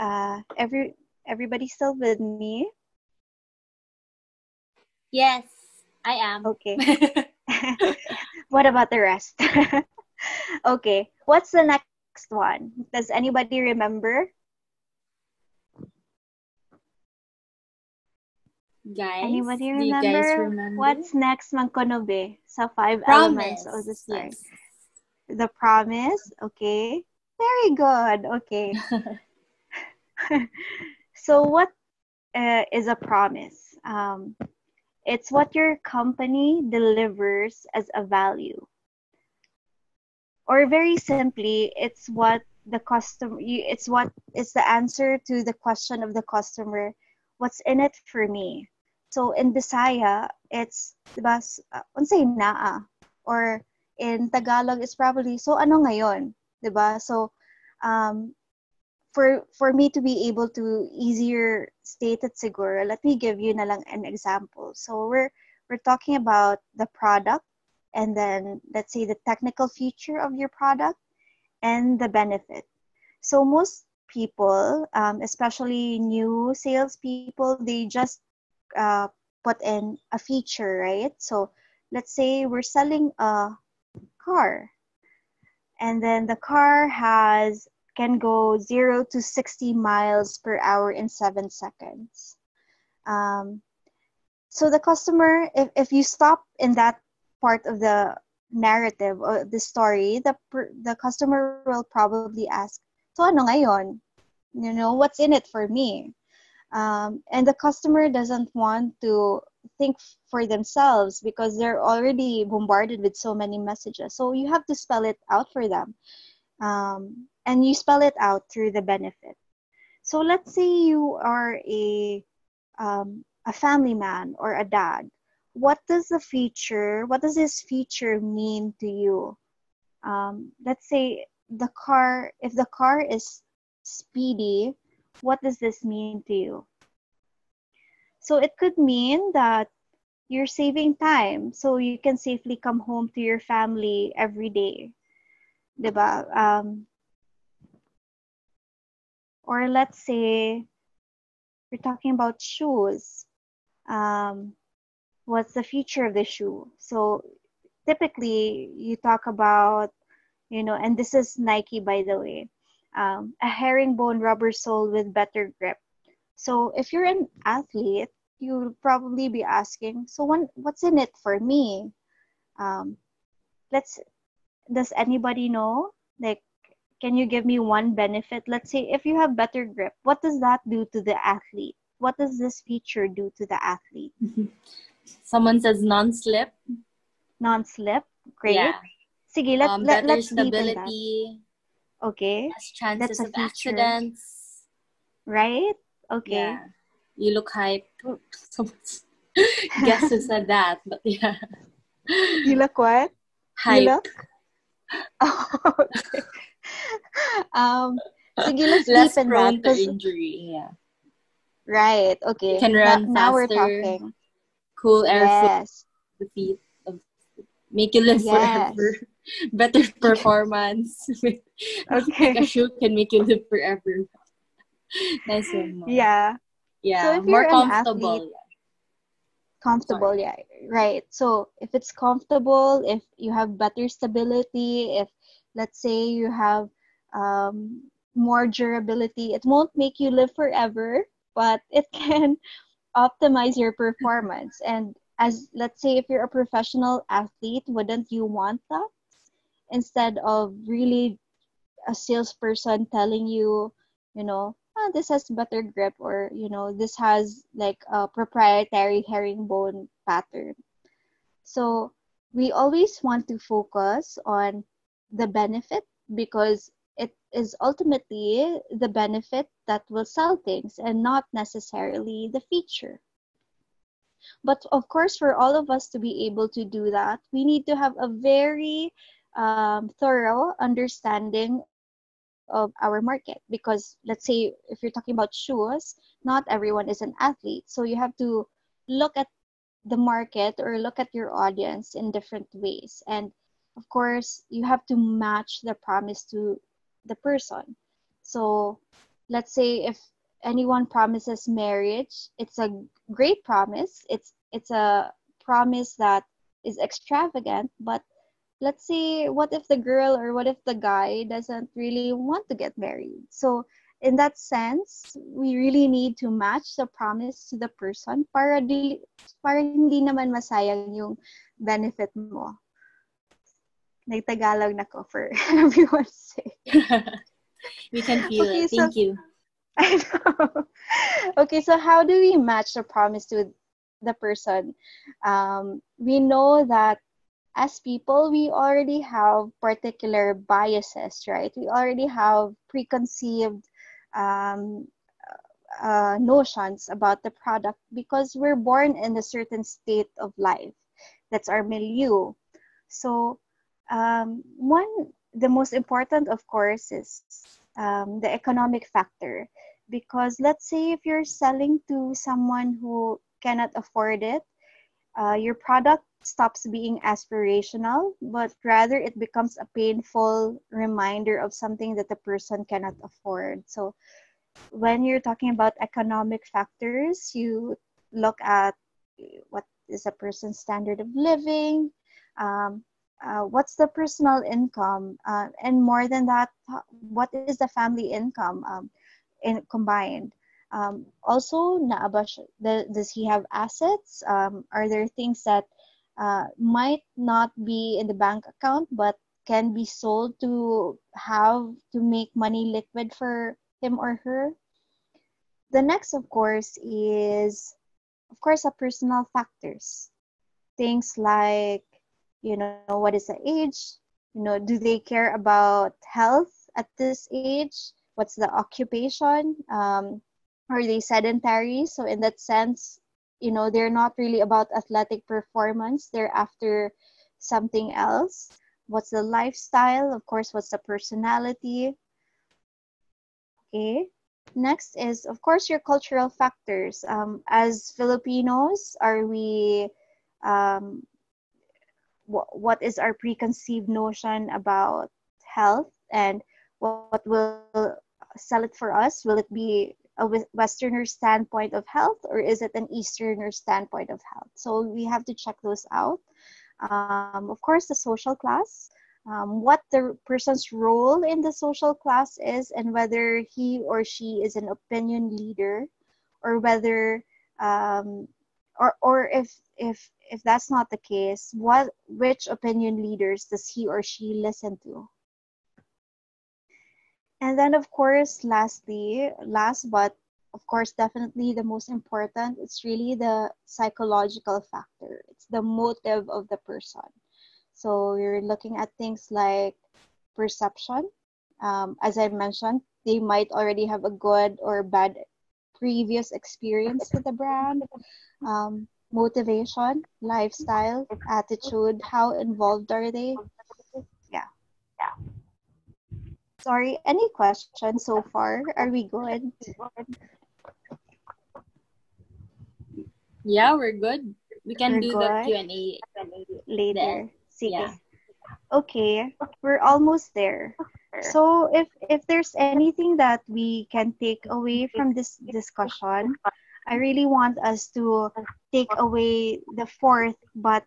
uh, every everybody still with me? Yes, I am. Okay. What about the rest? Okay, what's the next one? Does anybody remember? Guys, Anybody do you guys remember? remember? What's next Mankonobe sa five elements of the Promise. story? Yes. The promise? Okay. Very good. Okay. So what is a promise? It's what your company delivers as a value. Or very simply, it's the answer to the question of the customer, what's in it for me? So in Bisaya, it's diba, unsay naa, or in Tagalog it's probably so ano ngayon, diba? So um for me to be able to easier state it siguro, let me give you na lang an example. So we're talking about the product, and then let's say the technical feature of your product and the benefit. So most people, especially new salespeople, they just uh, put in a feature, right? So let's say we're selling a car, and then the car has can go 0 to 60 miles per hour in 7 seconds. Um, so the customer, if you stop in that part of the narrative or the story, the customer will probably ask, so ano ngayon? What's in it for me? And the customer doesn't want to think for themselves because they're already bombarded with so many messages. So you have to spell it out for them. And you spell it out through the benefit. So let's say you are a family man or a dad. What does this feature mean to you? Let's say if the car is speedy, what does this mean to you? So it could mean that you're saving time so you can safely come home to your family every day, 'di ba? Or let's say we're talking about shoes. Um, what's the future of the shoe? So typically you talk about, and this is Nike, by the way, a herringbone rubber sole with better grip. So if you're an athlete, you'll probably be asking, so what's in it for me? Um, let's Does anybody know? Like, can you give me one benefit? Let's say if you have better grip, what does that do to the athlete? What does this feature do to the athlete? Someone says non-slip. Non-slip, great. Yeah. Sige, Better let's deepen that. stability. Okay, Less that's chances a of feature, accidents. right? Okay. Yeah. You look hype. Someone's guess who said that, but yeah. You look what? You Hype. look? Oh, okay. Um, Sige, let's Less deepen that prone to because, injury. Yeah. right, You okay. can Now, run now we're faster. talking. Cool air flow Yes, to the feet. Make you live forever. yes. Better performance. I don't think a Okay. shoe can make you live forever. Nice one, Mom. Yeah. So Yeah, if more you're an athlete, comfortable. Yeah. comfortable, Sorry. yeah, right. So if it's comfortable, if you have better stability, if let's say you have more durability, it won't make you live forever, but it can optimize your performance. And as let's say if you're a professional athlete, wouldn't you want that instead of really a salesperson telling you, this has better grip, or this has like a proprietary herringbone pattern. So we always want to focus on the benefit because it is ultimately the benefit that will sell things and not necessarily the feature. But of course, for all of us to be able to do that, we need to have a very thorough understanding of our market. Because let's say if you're talking about shoes, not everyone is an athlete. So you have to look at the market or look at your audience in different ways. And of course, you have to match the promise to the person. So let's say if anyone promises marriage, it's a great promise. It's a promise that is extravagant, but let's say what if the girl or what if the guy doesn't really want to get married? So in that sense, we really need to match the promise to the person para hindi naman masayang yung benefit mo. Nagtagalog na ko for everyone's sake. We can feel Okay, it. so Thank you. I know. Okay, so how do we match the promise to the person? We know that as people, we already have particular biases, right? We already have preconceived um, notions about the product because we're born in a certain state of life. That's our milieu. So, the most important, of course, is the economic factor. Because let's say if you're selling to someone who cannot afford it, your product stops being aspirational, but rather it becomes a painful reminder of something that the person cannot afford. So when you're talking about economic factors, you look at what is a person's standard of living, um, what's the personal income, and more than that, what is the family income in combined. Also, does he have assets? Are there things that might not be in the bank account but can be sold to make money liquid for him or her? The next, of course, is of course a personal factors. Things like, what is the age? Do they care about health at this age? What's the occupation? Are they sedentary? So in that sense, they're not really about athletic performance. They're after something else. What's the lifestyle? Of course, what's the personality? Okay. Next is, of course, your cultural factors. As Filipinos, are we um, what is our preconceived notion about health, and what will sell it for us. Will it be a Westerner standpoint of health, or is it an Easterner standpoint of health? So we have to check those out. Of course, the social class, what the person's role in the social class is, and whether he or she is an opinion leader, or whether um, or if that's not the case, which opinion leaders does he or she listen to? And then, of course, last but of course definitely the most important, it's really the psychological factor. It's the motive of the person. So you're looking at things like perception. As I mentioned, they might already have a good or bad previous experience with the brand. Motivation, lifestyle, attitude, how involved are they? Yeah. Sorry, any questions so far? Are we good? Yeah, we're good. We can We're do the good Q&A then. later. Yeah. Sige. Okay, we're almost there. So if there's anything that we can take away from this discussion, I really want us to take away the fourth but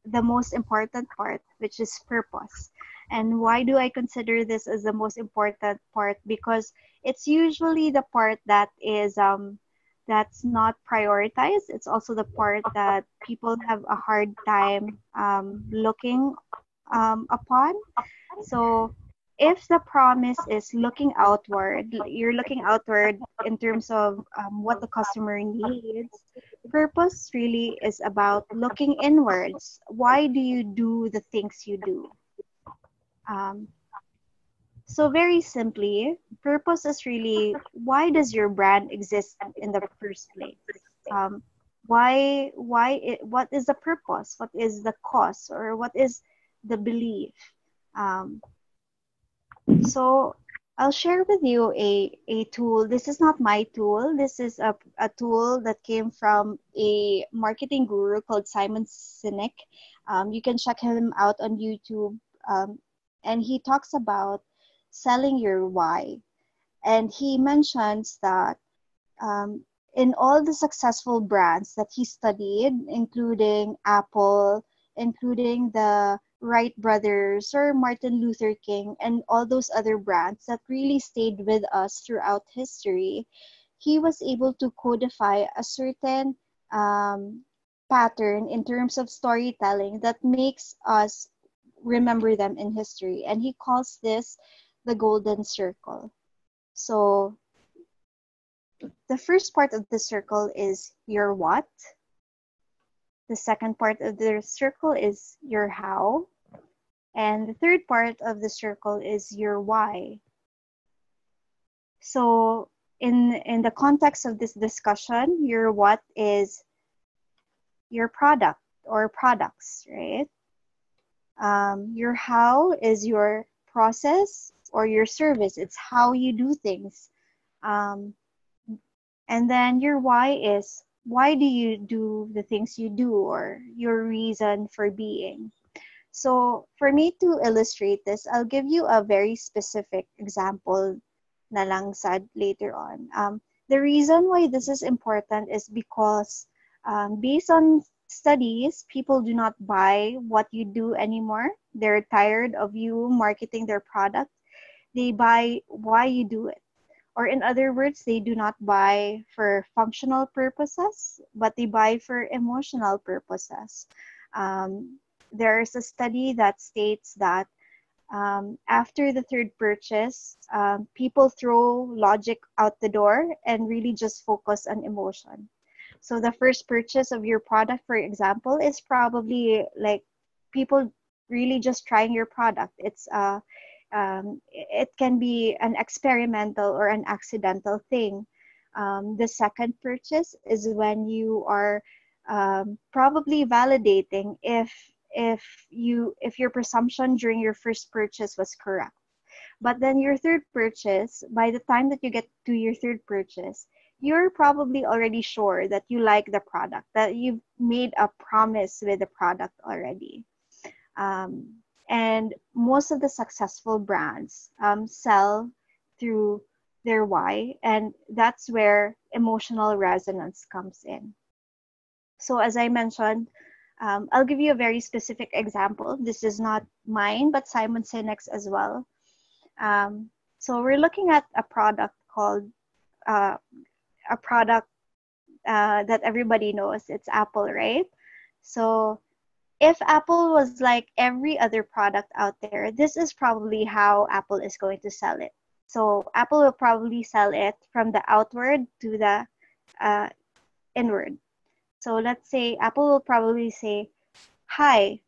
the most important part, which is purpose. And why do I consider this as the most important part? Because it's usually the part that is that's not prioritized. It's also the part that people have a hard time looking upon. So if the promise is looking outward, you're looking outward in terms of what the customer needs. Purpose really is about looking inwards. Why do you do the things you do? Um, so very simply, purpose is really, why does your brand exist in the first place? Um, what is the purpose? What is the cause? Or what is the belief? Um, So I'll share with you a tool. This is not my tool. This is a tool that came from a marketing guru called Simon Sinek. You can check him out on YouTube. And he talks about selling your why. And he mentions that in all the successful brands that he studied, including Apple, including the Wright brothers or Martin Luther King, and all those other brands that really stayed with us throughout history, he was able to codify a certain pattern in terms of storytelling that makes us remember them in history. And he calls this the golden circle. So the first part of the circle is your what. The second part of the circle is your how. And the third part of the circle is your why. So in the context of this discussion, your what is your product or products, right? Your how is your process or your service. It's how you do things. Um, And then your why is, why do you do the things you do, or your reason for being. So for me to illustrate this, I'll give you a very specific example na lang sad later on. The reason why this is important is because based on studies, people do not buy what you do anymore. They're tired of you marketing their product. They buy why you do it. Or in other words, they do not buy for functional purposes, but they buy for emotional purposes. There's a study that states that after the third purchase, people throw logic out the door and really just focus on emotion. So the first purchase of your product, for example, is probably like people really just trying your product. It can be an experimental or an accidental thing. The second purchase is when you are probably validating if your presumption during your first purchase was correct. But then your third purchase, by the time that you get to your third purchase, you're probably already sure that you like the product, that you've made a promise with the product already. And most of the successful brands sell through their why, and that's where emotional resonance comes in. So, as I mentioned, I'll give you a very specific example. This is not mine, but Simon Sinek's as well. So, we're looking at a product called uh, a product that everybody knows. It's Apple, right? So, if Apple was like every other product out there, this is probably how Apple is going to sell it. So Apple will probably sell it from the outward to the uh, inward. So let's say Apple will probably say, "Hi,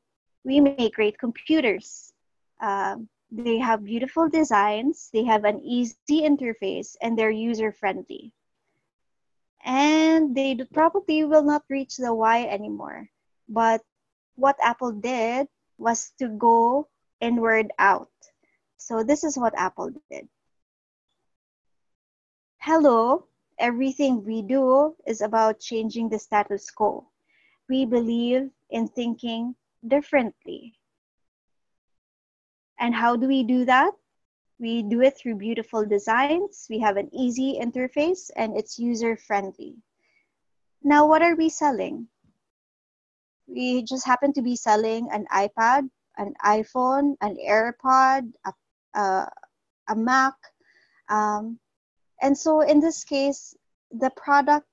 we make great computers. They have beautiful designs, they have an easy interface, and they're user friendly." And they probably will not reach the why anymore. But what Apple did was to go inward out. So this is what Apple did. Hello, everything we do is about changing the status quo. We believe in thinking differently. And how do we do that? We do it through beautiful designs, we have an easy interface, and it's user friendly. Now, what are we selling? We just happen to be selling an iPad, an iPhone, an AirPod, a, a Mac. Um, and so in this case, the product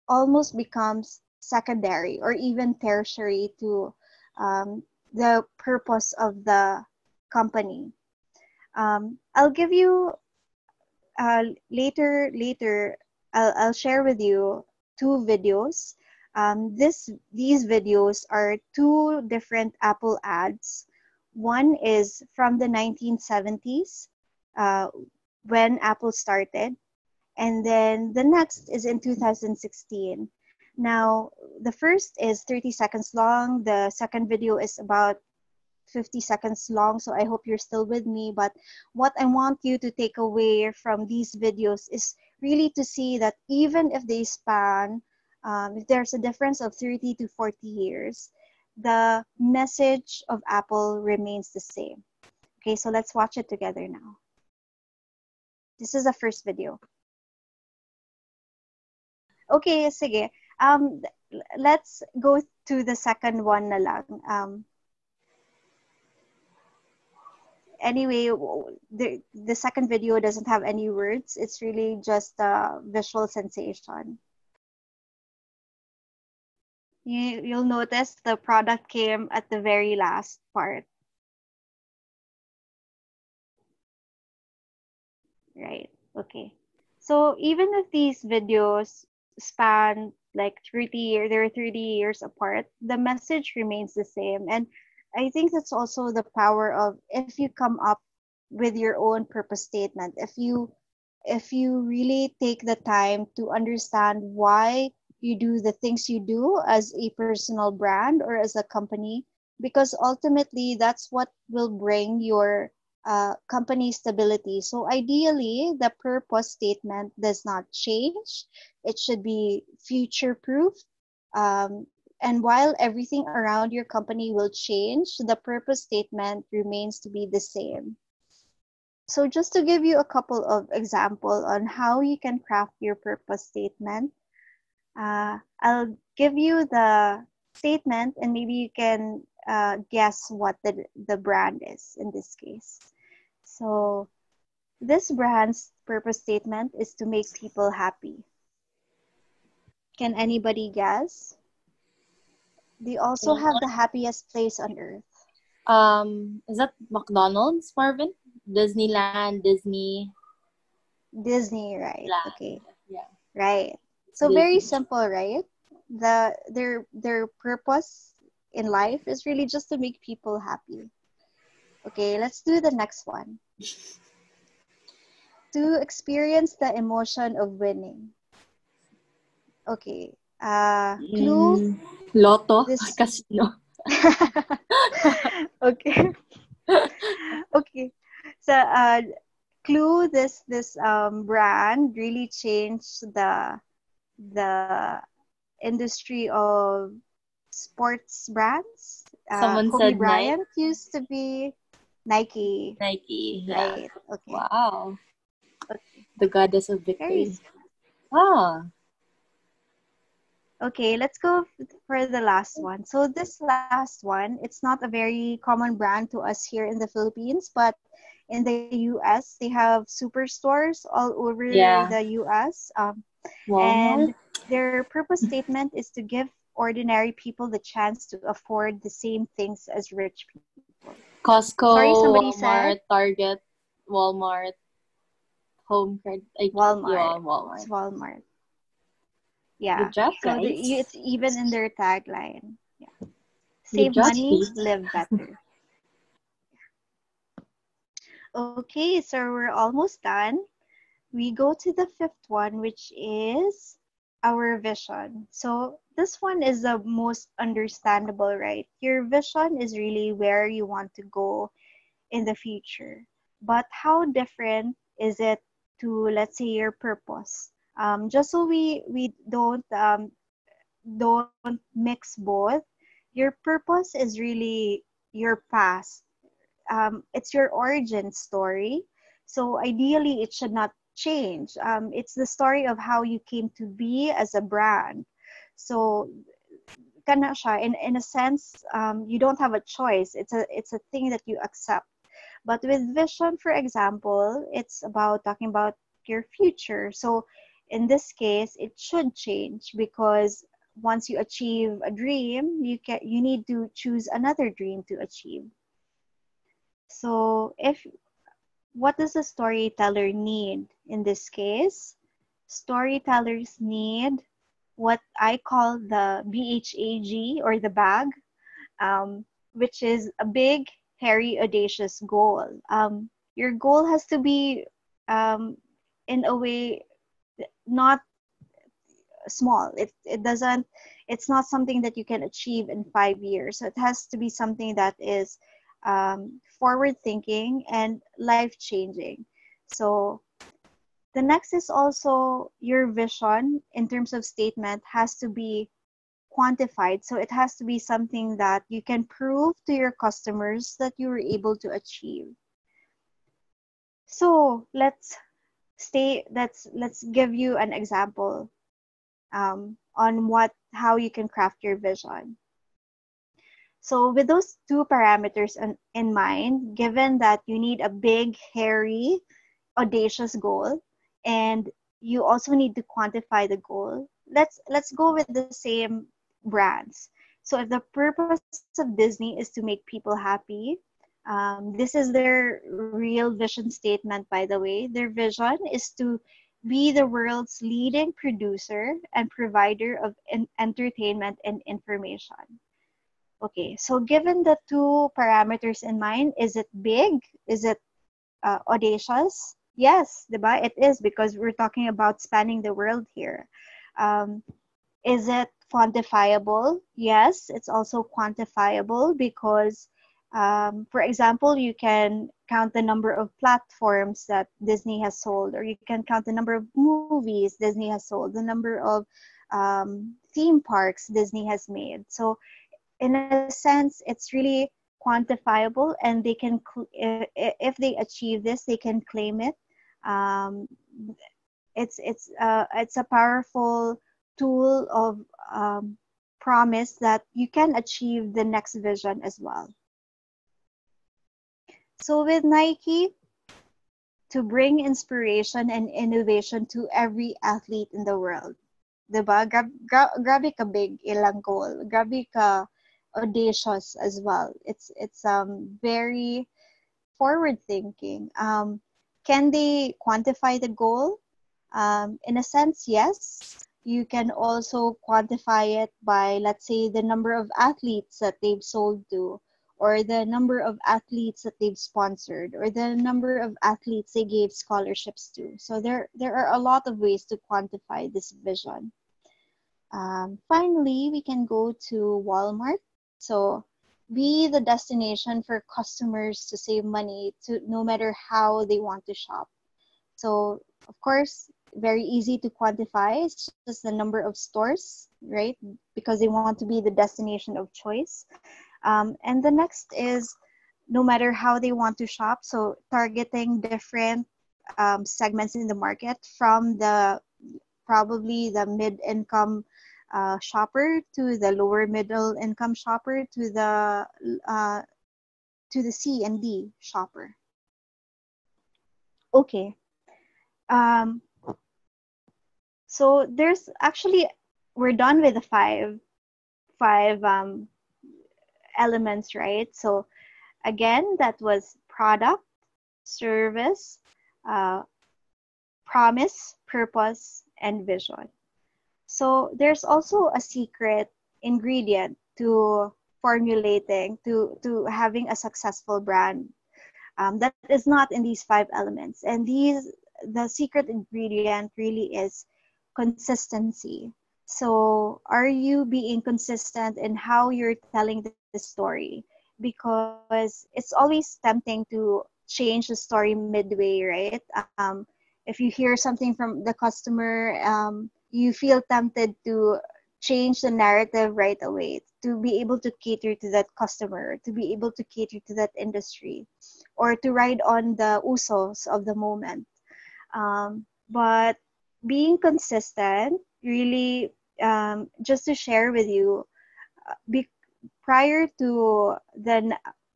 almost becomes secondary or even tertiary to the purpose of the company. I'll give you later. I'll share with you two videos. These videos are two different Apple ads. One is from the 1970s, uh, when Apple started, and then the next is in 2016. Now, the first is 30 seconds long. The second video is about 50 seconds long, so I hope you're still with me. But what I want you to take away from these videos is really to see that even if they span, if there's a difference of 30 to 40 years, the message of Apple remains the same. Okay, so let's watch it together now. This is the first video. Okay, sige. Let's go to the second one na lang. Anyway, the second video doesn't have any words. It's really just a visual sensation. You'll notice the product came at the very last part. Right. Okay. So even if these videos span like 30 years, they're 30 years apart, the message remains the same. And I think that's also the power of if you come up with your own purpose statement, if you really take the time to understand why you do the things you do as a personal brand or as a company, because ultimately that's what will bring your company stability. So ideally, the purpose statement does not change. It should be future proof. And while everything around your company will change, the purpose statement remains to be the same. So just to give you a couple of examples on how you can craft your purpose statement, I'll give you the statement and maybe you can guess what the brand is in this case. So this brand's purpose statement is to make people happy. Can anybody guess? They also have the happiest place on earth. Is that McDonald's, Marvin? Disneyland, Disney. Disney, right? Land. Okay. Yeah. Right. It's So Disney. very simple, right? Their purpose in life is really just to make people happy. Okay, let's do the next one. To experience the emotion of winning. Okay. Clue. Lotto, This. casino. Okay. Okay. So Clue, this brand really changed the industry of sports brands. Someone Kobe said Nike. Bryant used to be Nike, Nike, yeah. right? Okay. Wow. Okay. The goddess of Very victory. smart. Ah, Okay, let's go for the last one. So this last one, it's not a very common brand to us here in the Philippines, but in the US, they have superstores all over the yeah. US. And Walmart. their purpose statement is to give ordinary people the chance to afford the same things as rich people. Sorry, Costco, somebody said Walmart, Target, Walmart, Home Credit. Walmart. Yeah, It's Walmart. Walmart. Yeah. Good job, So guys. it's even in their tagline. Yeah. Good Save job, money, Pete. live better. Okay, so we're almost done. We go to the fifth one, which is our vision. So this one is the most understandable, right? Your vision is really where you want to go in the future. But how different is it to, let's say, your purpose? Just so we don't mix both. Your purpose is really your past. It's your origin story. So ideally, it should not change. It's the story of how you came to be as a brand. So kana siya, in a sense, you don't have a choice. It's a thing that you accept. But with vision, for example, it's about talking about your future. So in this case, it should change because once you achieve a dream, you need to choose another dream to achieve. So if what does a storyteller need in this case? Storytellers need what I call the BHAG or the bag, which is a big, hairy, audacious goal. Your goal has to be, um, in a way, not small. It doesn't. It's not something that you can achieve in 5 years. So it has to be something that is forward thinking and life changing. So the next is also your vision in terms of statement has to be quantified. So it has to be something that you can prove to your customers that you were able to achieve. So let's give you an example on what how you can craft your vision. So with those two parameters in mind, given that you need a big, hairy, audacious goal, and you also need to quantify the goal, let's go with the same brands. So if the purpose of Disney is to make people happy, this is their real vision statement, by the way. Their vision is to be the world's leading producer and provider of entertainment and information. Okay, so given the two parameters in mind, is it big? Is it audacious? Yes, diba? It is because we're talking about spanning the world here. Um, is it quantifiable? Yes, it's also quantifiable because, for example, you can count the number of platforms that Disney has sold, or you can count the number of movies Disney has sold, the number of theme parks Disney has made. So in a sense, it's really quantifiable, and they can, if they achieve this, they can claim it. Um, it's a powerful tool of promise that you can achieve the next vision as well. So with Nike, to bring inspiration and innovation to every athlete in the world. Diba? Grabe ka big ilang goal. Grabe ka audacious as well. It's very forward thinking. Can they quantify the goal? In a sense, yes. You can also quantify it by, let's say, the number of athletes that they've sold to, or the number of athletes that they've sponsored, or the number of athletes they gave scholarships to. So there are a lot of ways to quantify this vision. Finally, we can go to Walmart. So be the destination for customers to save money to no matter how they want to shop. So, of course, very easy to quantify. It's just the number of stores, right? Because they want to be the destination of choice. And the next is no matter how they want to shop. So, targeting different segments in the market from the probably the mid-income shopper to the lower middle income shopper uh, to the C and D shopper. Okay. Um, so there's actually we're done with the five elements, right? So again, that was product, service, uh, promise, purpose, and vision. So there's also a secret ingredient to formulating to having a successful brand that is not in these five elements. And the secret ingredient really is consistency. So are you being consistent in how you're telling the story? Because it's always tempting to change the story midway, right? If you hear something from the customer, you feel tempted to change the narrative right away to be able to cater to that customer, to be able to cater to that industry, or to ride on the usos of the moment. But being consistent, really, just to share with you, be, prior to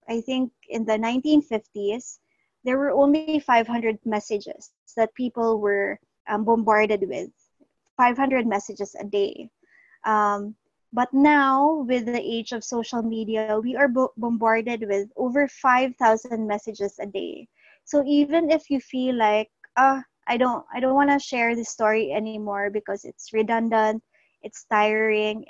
I think in the 1950s, there were only 500 messages that people were bombarded with, 500 messages a day. Um, but now, with the age of social media, we are bombarded with over 5,000 messages a day. So even if you feel like, I don't want to share this story anymore because it's redundant, it's tiring.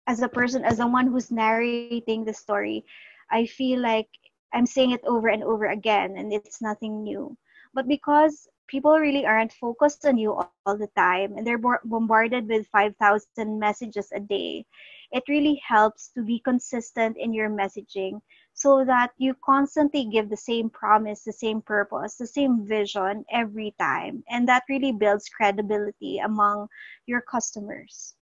As a person, as someone who's narrating the story, I feel like I'm saying it over and over again, and it's nothing new. But because people really aren't focused on you all the time and they're bombarded with 5,000 messages a day, it really helps to be consistent in your messaging so that you constantly give the same promise, the same purpose, the same vision every time. And that really builds credibility among your customers.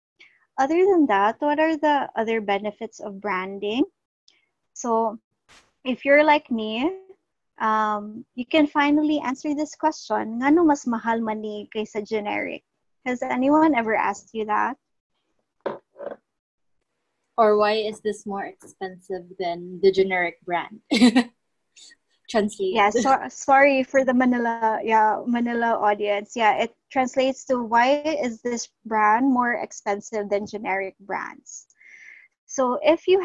Other than that, what are the other benefits of branding? So, if you're like me, you can finally answer this question. Ngano mas mahal man ni kaysa generic? Has anyone ever asked you that? Or why is this more expensive than the generic brand? Yeah, Translated. sorry for the Manila audience. Yeah, it translates to why is this brand more expensive than generic brands? So if you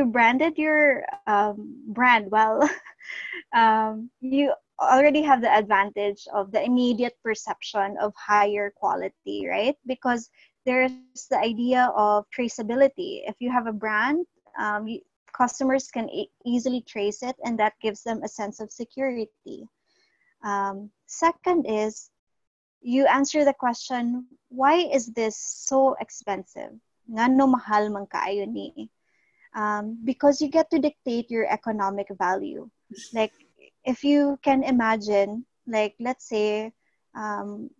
branded your brand well, you already have the advantage of the immediate perception of higher quality, right? Because there's the idea of traceability. If you have a brand, customers can easily trace it, and that gives them a sense of security. Second is you answer the question, why is this so expensive? Ngano mahal man kaayo ni? Because you get to dictate your economic value. Like, if you can imagine, like, um,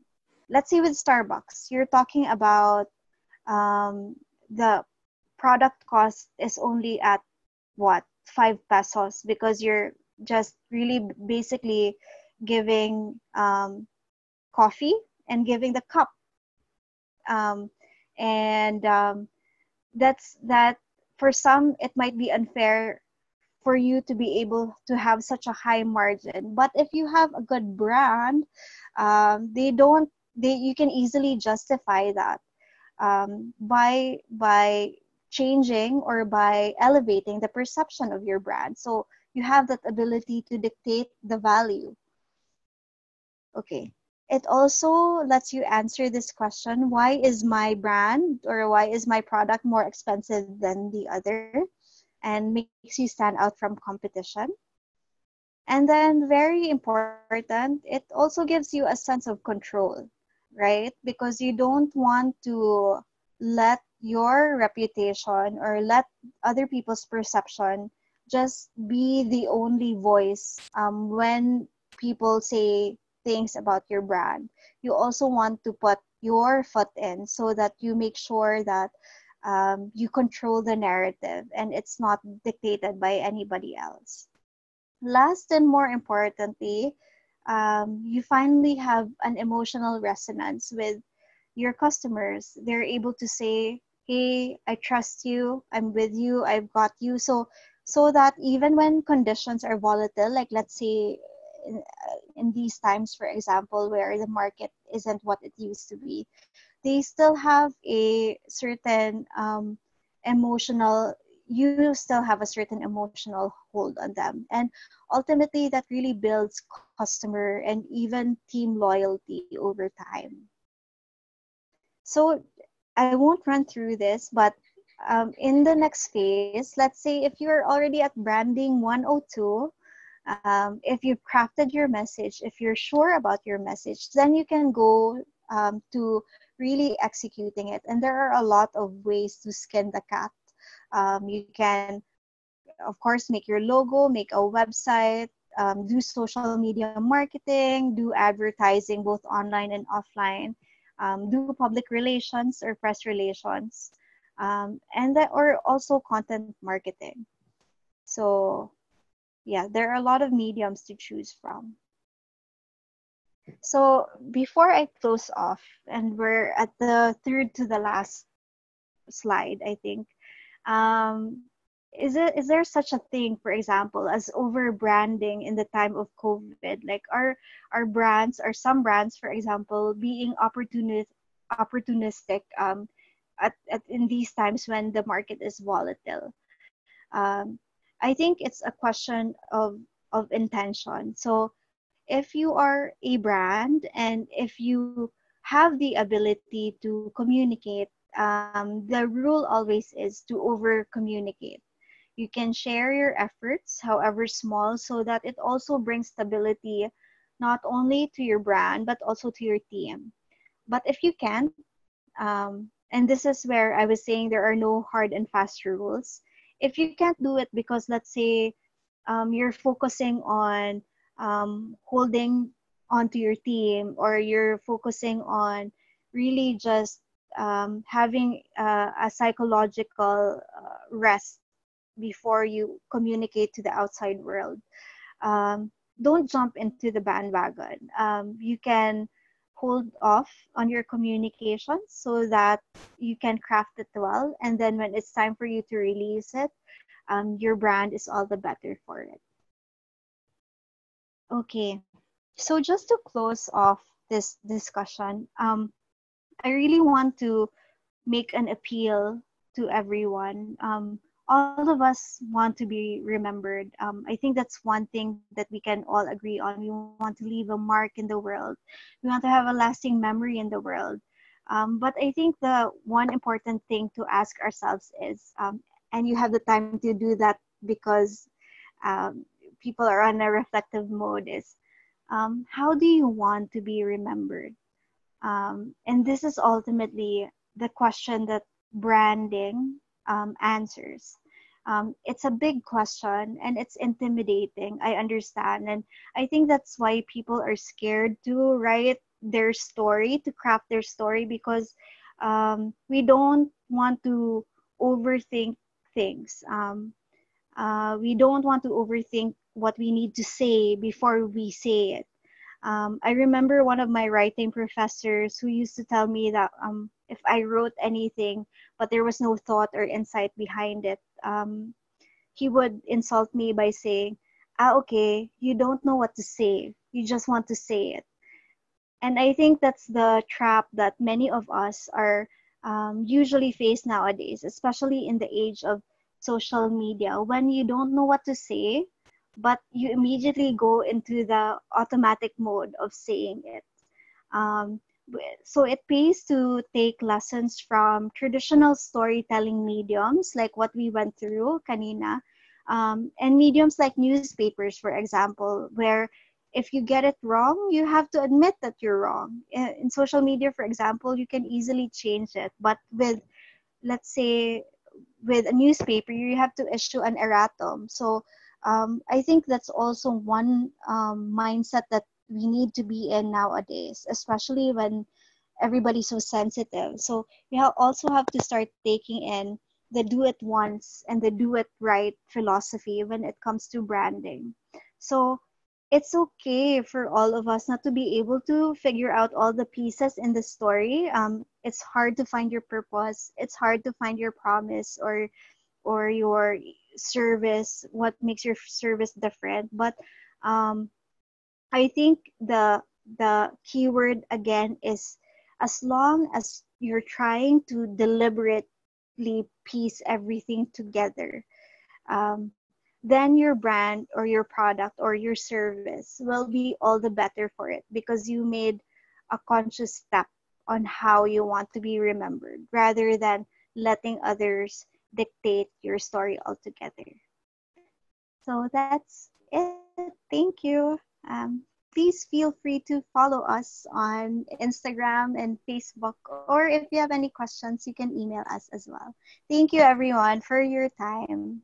let's say with Starbucks, you're talking about the product cost is only at what, 5 pesos, because you're just really basically giving coffee and giving the cup. Um, and that's that for some it might be unfair for you to be able to have such a high margin, but if you have a good brand, they don't they you can easily justify that by changing or by elevating the perception of your brand. So you have that ability to dictate the value. Okay. It also lets you answer this question, why is my brand or why is my product more expensive than the other? And makes you stand out from competition. And then, very important, it also gives you a sense of control, right? Because you don't want to let your reputation or let other people's perception just be the only voice when people say things about your brand, you also want to put your foot in so that you make sure that you control the narrative and it's not dictated by anybody else. Last and more importantly, you finally have an emotional resonance with your customers. They're able to say, "Hey, I trust you. I'm with you. I've got you." So that even when conditions are volatile, like let's say in these times, for example, where the market isn't what it used to be, they still have a certain emotional you still have a certain emotional hold on them, and ultimately that really builds customer and even team loyalty over time. So I won't run through this, but in the next phase, let's say if you're already at branding 102, if you've crafted your message, if you're sure about your message, then you can go to really executing it. And there are a lot of ways to skin the cat. You can, of course, make your logo, make a website, do social media marketing, do advertising both online and offline, do public relations or press relations, and that, or also content marketing. So yeah, there are a lot of mediums to choose from. So before I close off, and we're at the third to the last slide, I think. Um, is there such a thing, for example, as over branding in the time of COVID? Like are brands, or some brands, for example, being opportunistic in these times when the market is volatile? I think it's a question of intention. So if you are a brand and if you have the ability to communicate, the rule always is to over communicate. You can share your efforts, however small, so that it also brings stability not only to your brand but also to your team. But if you can't, and this is where I was saying there are no hard and fast rules. If you can't do it because, let's say, you're focusing on holding onto your team, or you're focusing on really just having a psychological rest before you communicate to the outside world, um, don't jump into the bandwagon. You can hold off on your communications so that you can craft it well. And then when it's time for you to release it, your brand is all the better for it. Okay, so just to close off this discussion, I really want to make an appeal to everyone. All of us want to be remembered. I think that's one thing that we can all agree on. We want to leave a mark in the world. We want to have a lasting memory in the world. But I think the one important thing to ask ourselves is, and you have the time to do that because um, people are on a reflective mode, is how do you want to be remembered? And this is ultimately the question that branding answers. It's a big question and it's intimidating. I understand. And I think that's why people are scared to write their story, to craft their story, because we don't want to overthink things. We don't want to overthink what we need to say before we say it. I remember one of my writing professors who used to tell me that if I wrote anything but there was no thought or insight behind it, he would insult me by saying, "Ah, okay, you don't know what to say. You just want to say it." And I think that's the trap that many of us are usually face nowadays, especially in the age of social media, when you don't know what to say, but you immediately go into the automatic mode of saying it. Um, so it pays to take lessons from traditional storytelling mediums, like what we went through kanina, and mediums like newspapers, for example, where if you get it wrong, you have to admit that you're wrong. In social media, for example, you can easily change it, but with, let's say, with a newspaper, you have to issue an erratum. So I think that's also one mindset that we need to be in nowadays, especially when everybody's so sensitive. So also have to start taking in the do it once and the do it right philosophy when it comes to branding. So it's okay for all of us not to be able to figure out all the pieces in the story. It's hard to find your purpose. It's hard to find your promise or your service, what makes your service different. But um, I think the keyword again is, as long as you're trying to deliberately piece everything together, um, then your brand or your product or your service will be all the better for it, because you made a conscious step on how you want to be remembered rather than letting others dictate your story altogether. So that's it. Thank you. Please feel free to follow us on Instagram and Facebook, or if you have any questions, you can email us as well. Thank you, everyone, for your time.